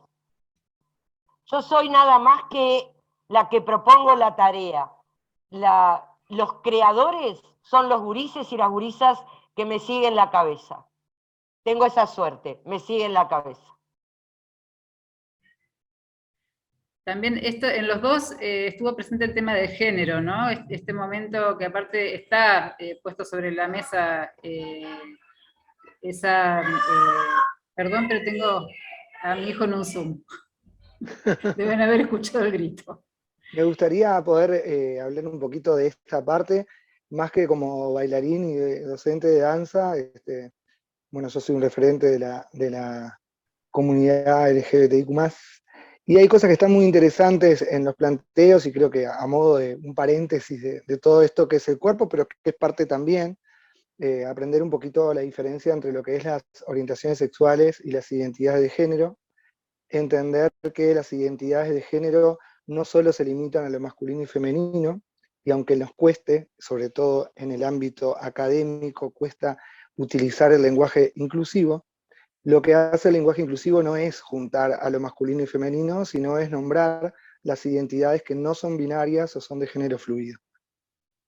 Speaker 3: Yo soy nada más que la que propongo la tarea. Los creadores son los gurises y las gurisas que me siguen la cabeza. Tengo esa suerte, me siguen la cabeza.
Speaker 1: También en los dos estuvo presente el tema de género, ¿no? Este momento que aparte está puesto sobre la mesa perdón, pero tengo a mi hijo en un Zoom. Deben haber escuchado el grito.
Speaker 2: Me gustaría poder hablar un poquito de esta parte, más que como bailarín y docente de danza. Bueno, yo soy un referente de la comunidad LGBTIQ+, y hay cosas que están muy interesantes en los planteos, y creo que a modo de un paréntesis de todo esto que es el cuerpo, pero que es parte también, aprender un poquito la diferencia entre lo que es las orientaciones sexuales y las identidades de género, entender que las identidades de género no solo se limitan a lo masculino y femenino, y aunque nos cueste, sobre todo en el ámbito académico, cuesta utilizar el lenguaje inclusivo, lo que hace el lenguaje inclusivo no es juntar a lo masculino y femenino, sino es nombrar las identidades que no son binarias o son de género fluido.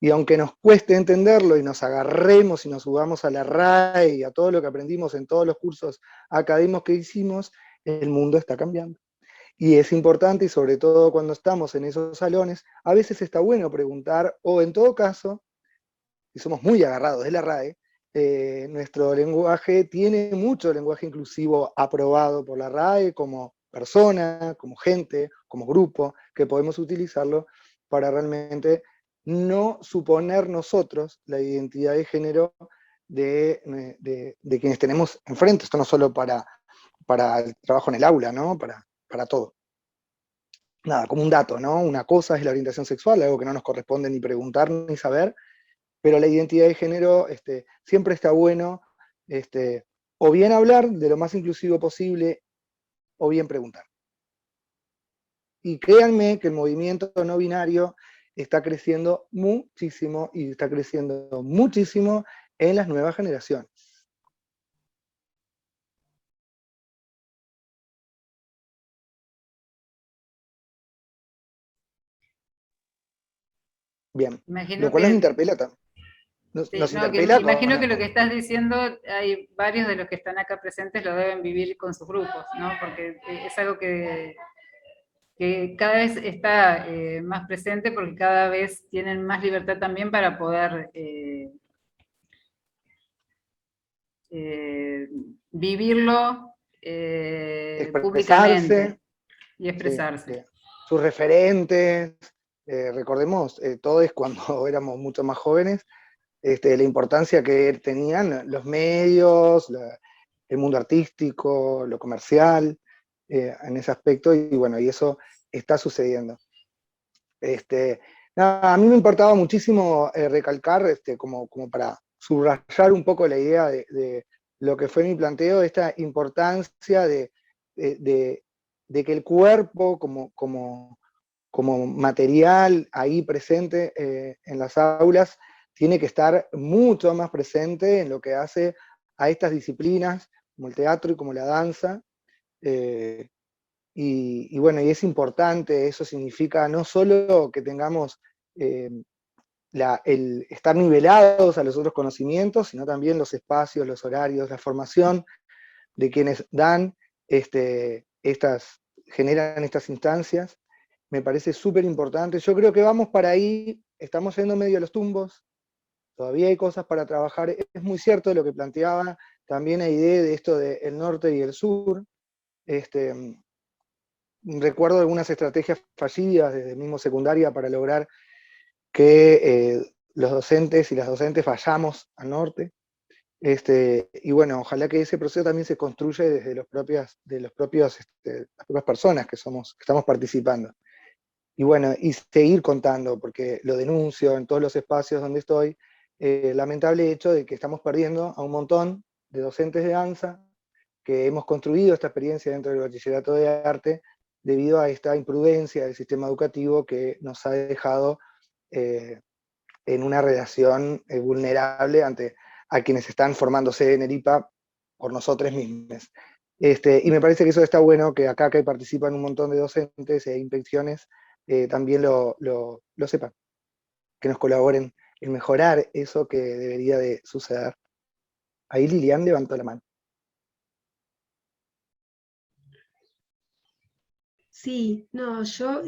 Speaker 2: Y aunque nos cueste entenderlo y nos agarremos y nos subamos a la RAE y a todo lo que aprendimos en todos los cursos académicos que hicimos, el mundo está cambiando. Y es importante, y sobre todo cuando estamos en esos salones, a veces está bueno preguntar, o en todo caso, y somos muy agarrados de la RAE, nuestro lenguaje tiene mucho lenguaje inclusivo aprobado por la RAE como persona, como gente, como grupo, que podemos utilizarlo para realmente no suponer nosotros la identidad de género de quienes tenemos enfrente. Esto no solo para el trabajo en el aula, ¿no? Para todo. Nada, como un dato, ¿no? Una cosa es la orientación sexual, algo que no nos corresponde ni preguntar ni saber, pero la identidad de género siempre está bueno, o bien hablar de lo más inclusivo posible, o bien preguntar. Y créanme que el movimiento no binario está creciendo muchísimo, y está creciendo muchísimo en las nuevas generaciones. Bien,
Speaker 1: Imagino
Speaker 2: lo cual nos
Speaker 1: que,
Speaker 2: interpela también.
Speaker 1: sí,
Speaker 2: Nos
Speaker 1: no, que
Speaker 2: interpela
Speaker 1: imagino que lo que estás diciendo, hay varios de los que están acá presentes lo deben vivir con sus grupos, ¿no? Porque es algo que cada vez está más presente, porque cada vez tienen más libertad también para poder vivirlo públicamente y expresarse.
Speaker 2: Sí, sus referentes, recordemos, todos cuando éramos mucho más jóvenes, la importancia que tenían los medios, el mundo artístico, lo comercial, en ese aspecto, y bueno, y eso está sucediendo. Nada, a mí me importaba muchísimo recalcar, como para subrayar un poco la idea de lo que fue mi planteo, esta importancia de que el cuerpo como material ahí presente en las aulas tiene que estar mucho más presente en lo que hace a estas disciplinas, como el teatro y como la danza. Y bueno, y es importante, eso significa no solo que tengamos el estar nivelados a los otros conocimientos, sino también los espacios, los horarios, la formación de quienes dan generan estas instancias. Me parece súper importante. Yo creo que vamos para ahí, estamos yendo medio a los tumbos, todavía hay cosas para trabajar. Es muy cierto lo que planteaba también la idea de esto del norte y el sur. Recuerdo algunas estrategias fallidas desde mismo secundaria para lograr que los docentes y las docentes vayamos al norte. Y bueno, ojalá que ese proceso también se construya desde las propias personas que estamos participando. Y bueno, y seguir contando, porque lo denuncio en todos los espacios donde estoy, lamentable hecho de que estamos perdiendo a un montón de docentes de danza que hemos construido esta experiencia dentro del bachillerato de arte debido a esta imprudencia del sistema educativo que nos ha dejado en una relación vulnerable a quienes están formándose en el IPA por nosotros mismos. Y me parece que eso está bueno, que acá que participan un montón de docentes e inspecciones, también lo sepan, que nos colaboren en mejorar eso que debería de suceder. Ahí Lilian levantó la mano.
Speaker 5: Sí, no, yo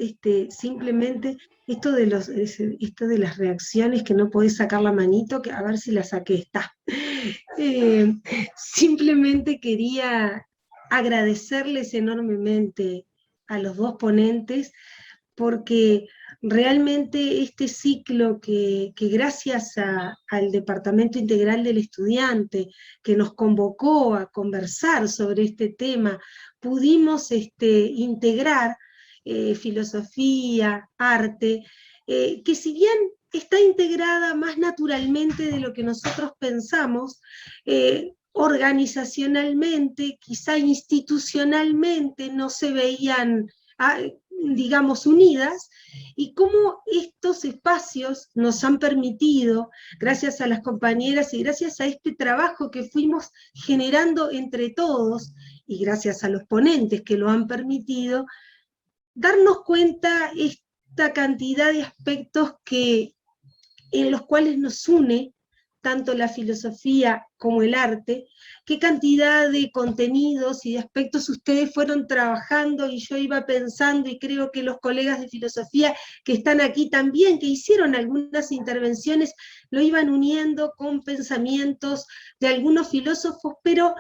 Speaker 5: simplemente esto de las reacciones que no podés sacar la manito, que a ver si la saqué, está. Simplemente quería agradecerles enormemente a los dos ponentes, porque realmente este ciclo que gracias al Departamento Integral del Estudiante, que nos convocó a conversar sobre este tema, pudimos integrar filosofía, arte, que si bien está integrada más naturalmente de lo que nosotros pensamos, organizacionalmente, quizá institucionalmente, no se veían, digamos, unidas, y cómo estos espacios nos han permitido, gracias a las compañeras y gracias a este trabajo que fuimos generando entre todos, y gracias a los ponentes que lo han permitido, darnos cuenta esta cantidad de aspectos en los cuales nos une tanto la filosofía como el arte, qué cantidad de contenidos y de aspectos ustedes fueron trabajando, y yo iba pensando, y creo que los colegas de filosofía que están aquí también, que hicieron algunas intervenciones, lo iban uniendo con pensamientos de algunos filósofos, pero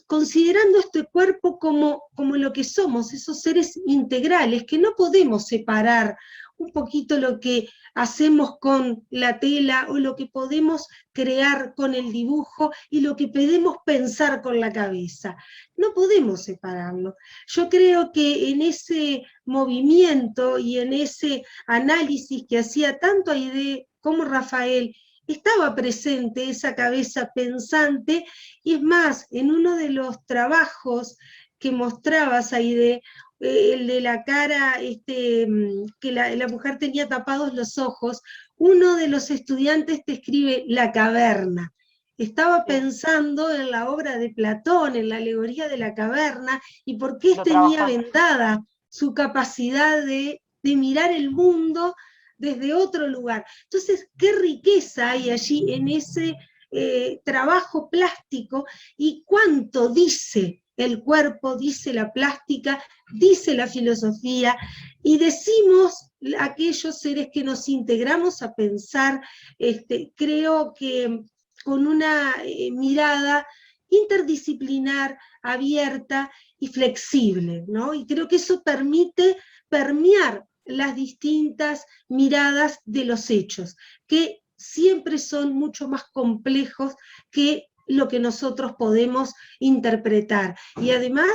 Speaker 5: considerando este cuerpo como lo que somos, esos seres integrales, que no podemos separar un poquito lo que hacemos con la tela o lo que podemos crear con el dibujo y lo que podemos pensar con la cabeza. No podemos separarlo. Yo creo que en ese movimiento y en ese análisis que hacía tanto Aidé como Rafael, estaba presente esa cabeza pensante, y es más, en uno de los trabajos que mostrabas, Aidé, el de la cara, que la mujer tenía tapados los ojos, uno de los estudiantes te escribe la caverna. Estaba pensando en la obra de Platón, en la alegoría de la caverna, y por qué tenía vendada su capacidad de mirar el mundo desde otro lugar. Entonces, qué riqueza hay allí en ese trabajo plástico, y cuánto dice el cuerpo, dice la plástica, dice la filosofía, y decimos aquellos seres que nos integramos a pensar, creo que con una mirada interdisciplinar, abierta y flexible, ¿no? Y creo que eso permite permear las distintas miradas de los hechos, que siempre son mucho más complejos que lo que nosotros podemos interpretar. Y además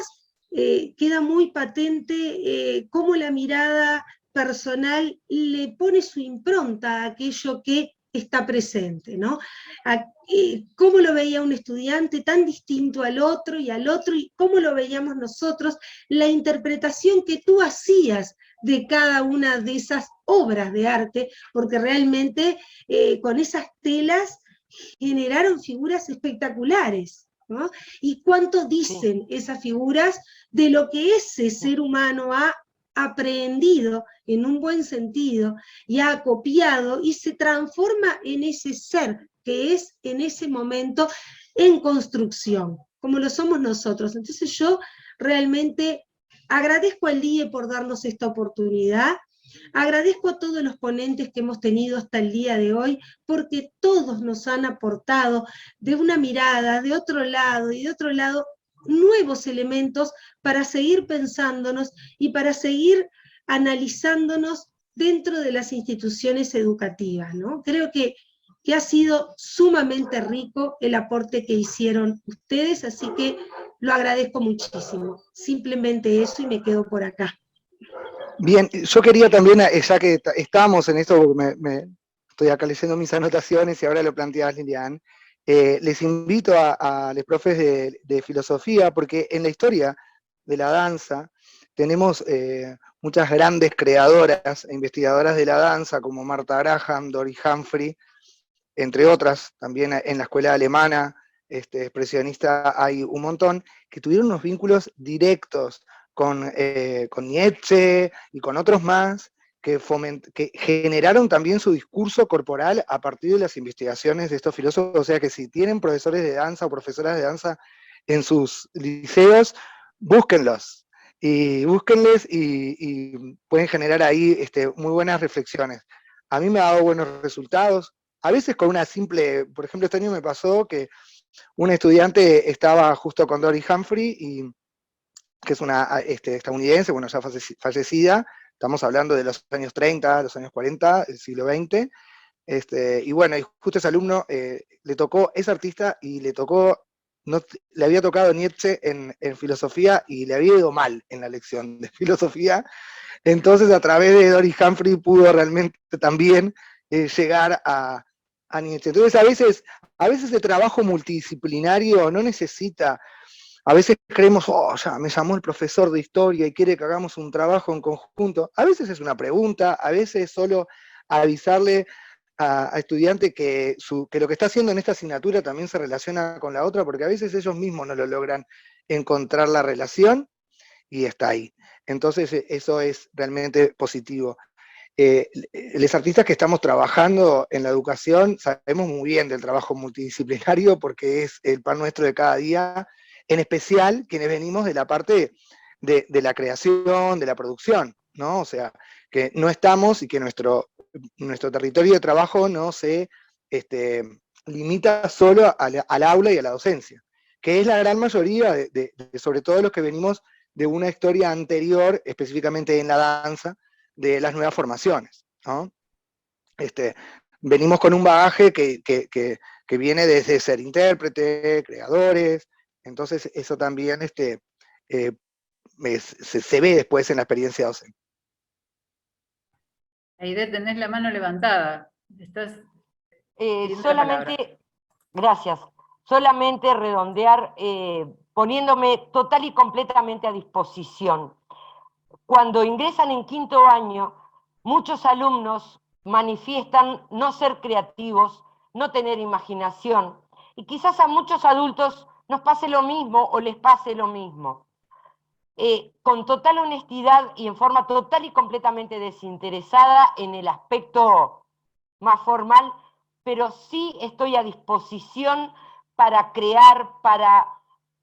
Speaker 5: queda muy patente cómo la mirada personal le pone su impronta a aquello que está presente, ¿no? Cómo lo veía un estudiante tan distinto al otro, y cómo lo veíamos nosotros, la interpretación que tú hacías de cada una de esas obras de arte, porque realmente con esas telas generaron figuras espectaculares, ¿no? Y cuánto dicen esas figuras de lo que ese ser humano ha aprehendido en un buen sentido, y ha copiado y se transforma en ese ser que es en ese momento en construcción, como lo somos nosotros. Entonces yo realmente agradezco al DIE por darnos esta oportunidad, agradezco a todos los ponentes que hemos tenido hasta el día de hoy, porque todos nos han aportado de una mirada, de otro lado y de otro lado, nuevos elementos para seguir pensándonos y para seguir analizándonos dentro de las instituciones educativas, ¿no? Creo que ha sido sumamente rico el aporte que hicieron ustedes, así que lo agradezco muchísimo. Simplemente eso, y me quedo por acá.
Speaker 2: Bien, yo quería también, ya que estamos en esto, porque estoy acá leyendo mis anotaciones y ahora lo planteabas, Lilian, les invito a los profes de filosofía, porque en la historia de la danza tenemos muchas grandes creadoras e investigadoras de la danza, como Martha Graham, Dori Humphrey, entre otras. También en la escuela alemana expresionista hay un montón, que tuvieron unos vínculos directos con Nietzsche y con otros más, que generaron también su discurso corporal a partir de las investigaciones de estos filósofos. O sea que si tienen profesores de danza o profesoras de danza en sus liceos, búsquenlos, y búsquenles, y pueden generar ahí muy buenas reflexiones. A mí me ha dado buenos resultados, a veces con una simple, por ejemplo, este año me pasó que un estudiante estaba justo con Dori Humphrey, que es una estadounidense, bueno, ya fallecida. Estamos hablando de los años 30, los años 40, el siglo XX, y bueno, y justo ese alumno le tocó, es artista, y le había tocado Nietzsche en filosofía, y le había ido mal en la lección de filosofía. Entonces, a través de Dori Humphrey pudo realmente también llegar a Nietzsche. Entonces, a veces el trabajo multidisciplinario no necesita. A veces creemos, ya me llamó el profesor de historia y quiere que hagamos un trabajo en conjunto. A veces es una pregunta, a veces es solo avisarle a estudiante que lo que está haciendo en esta asignatura también se relaciona con la otra, porque a veces ellos mismos no lo logran encontrar la relación, y está ahí. Entonces eso es realmente positivo. Los artistas que estamos trabajando en la educación sabemos muy bien del trabajo multidisciplinario, porque es el pan nuestro de cada día, en especial quienes venimos de la parte de la creación, de la producción, ¿no? O sea, que no estamos, y que nuestro territorio de trabajo no se limita solo al aula y a la docencia, que es la gran mayoría sobre todo los que venimos de una historia anterior, específicamente en la danza, de las nuevas formaciones, ¿no? Venimos con un bagaje que viene desde ser intérprete, creadores, entonces eso también se ve después en la experiencia docente.
Speaker 1: Aide, tenés la mano levantada. Estás pidiendo la palabra.
Speaker 3: Solamente, gracias, solamente redondear, poniéndome total y completamente a disposición. Cuando ingresan en quinto año, muchos alumnos manifiestan no ser creativos, no tener imaginación, y quizás a muchos adultos nos pase lo mismo o les pase lo mismo. Con total honestidad y en forma total y completamente desinteresada en el aspecto más formal, pero sí estoy a disposición para crear, para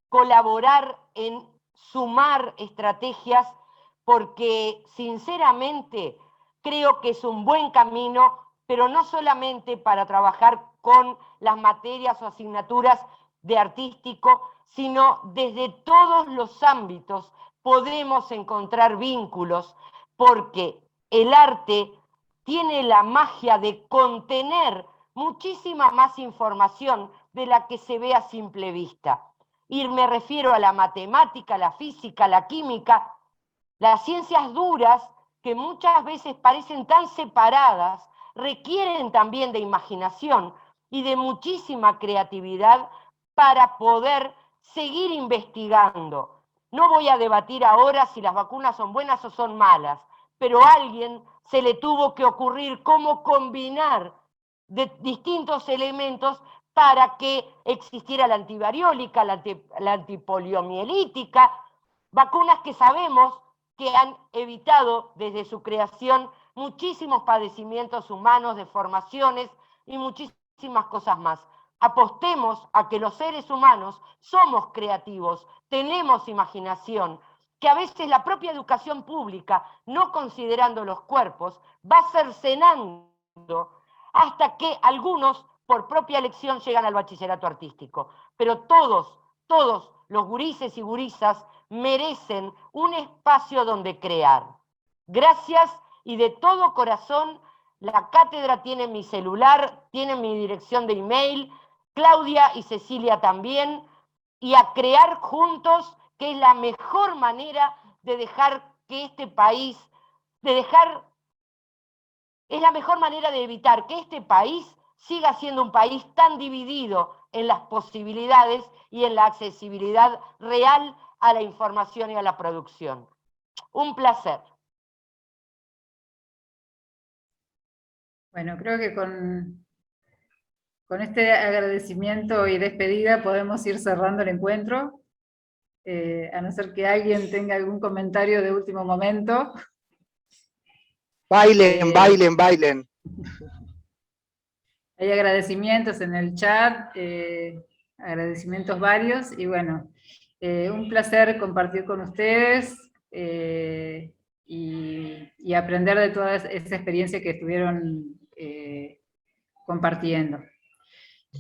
Speaker 3: colaborar en sumar estrategias, porque sinceramente creo que es un buen camino, pero no solamente para trabajar con las materias o asignaturas de artístico, sino desde todos los ámbitos podemos encontrar vínculos, porque el arte tiene la magia de contener muchísima más información de la que se ve a simple vista. Y me refiero a la matemática, la física, la química, las ciencias duras, que muchas veces parecen tan separadas, requieren también de imaginación y de muchísima creatividad para poder seguir investigando. No voy a debatir ahora si las vacunas son buenas o son malas, pero a alguien se le tuvo que ocurrir cómo combinar de distintos elementos para que existiera la antivariólica, la antipoliomielítica, vacunas que sabemos que han evitado desde su creación muchísimos padecimientos humanos, deformaciones y muchísimas cosas más. Apostemos a que los seres humanos somos creativos, tenemos imaginación, que a veces la propia educación pública, no considerando los cuerpos, va cercenando hasta que algunos, por propia elección, llegan al bachillerato artístico. Pero todos los gurises y gurisas merecen un espacio donde crear. Gracias, y de todo corazón, la cátedra tiene mi celular, tiene mi dirección de email, Claudia y Cecilia también, y a crear juntos, que es la mejor manera de dejar que este país, es la mejor manera de evitar que este país siga siendo un país tan dividido en las posibilidades y en la accesibilidad real a la información y a la producción. Un placer.
Speaker 1: Bueno, creo que con este agradecimiento y despedida podemos ir cerrando el encuentro, a no ser que alguien tenga algún comentario de último momento.
Speaker 2: Bailen.
Speaker 1: Hay agradecimientos en el chat, agradecimientos varios, y bueno, un placer compartir con ustedes y aprender de toda esa experiencia que estuvieron compartiendo.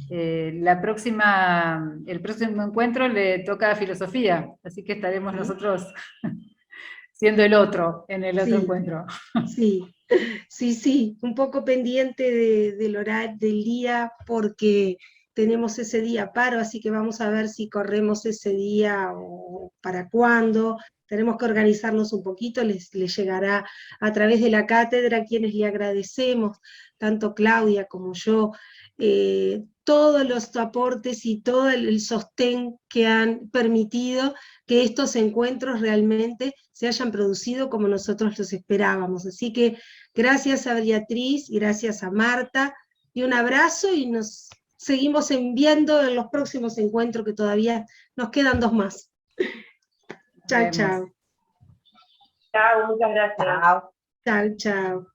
Speaker 1: El próximo encuentro le toca a filosofía, así que estaremos nosotros siendo el otro en el otro encuentro.
Speaker 5: Sí, un poco pendiente del horario del día, porque tenemos ese día paro, así que vamos a ver si corremos ese día o para cuándo. Tenemos que organizarnos un poquito, les llegará a través de la cátedra, a quienes le agradecemos, tanto Claudia como yo, todos los aportes y todo el sostén que han permitido que estos encuentros realmente se hayan producido como nosotros los esperábamos. Así que gracias a Beatriz, gracias a Marta, y un abrazo, y nos seguimos viendo en los próximos encuentros, que todavía nos quedan 2 más. Chao.
Speaker 7: Chao, muchas gracias.
Speaker 5: Chao.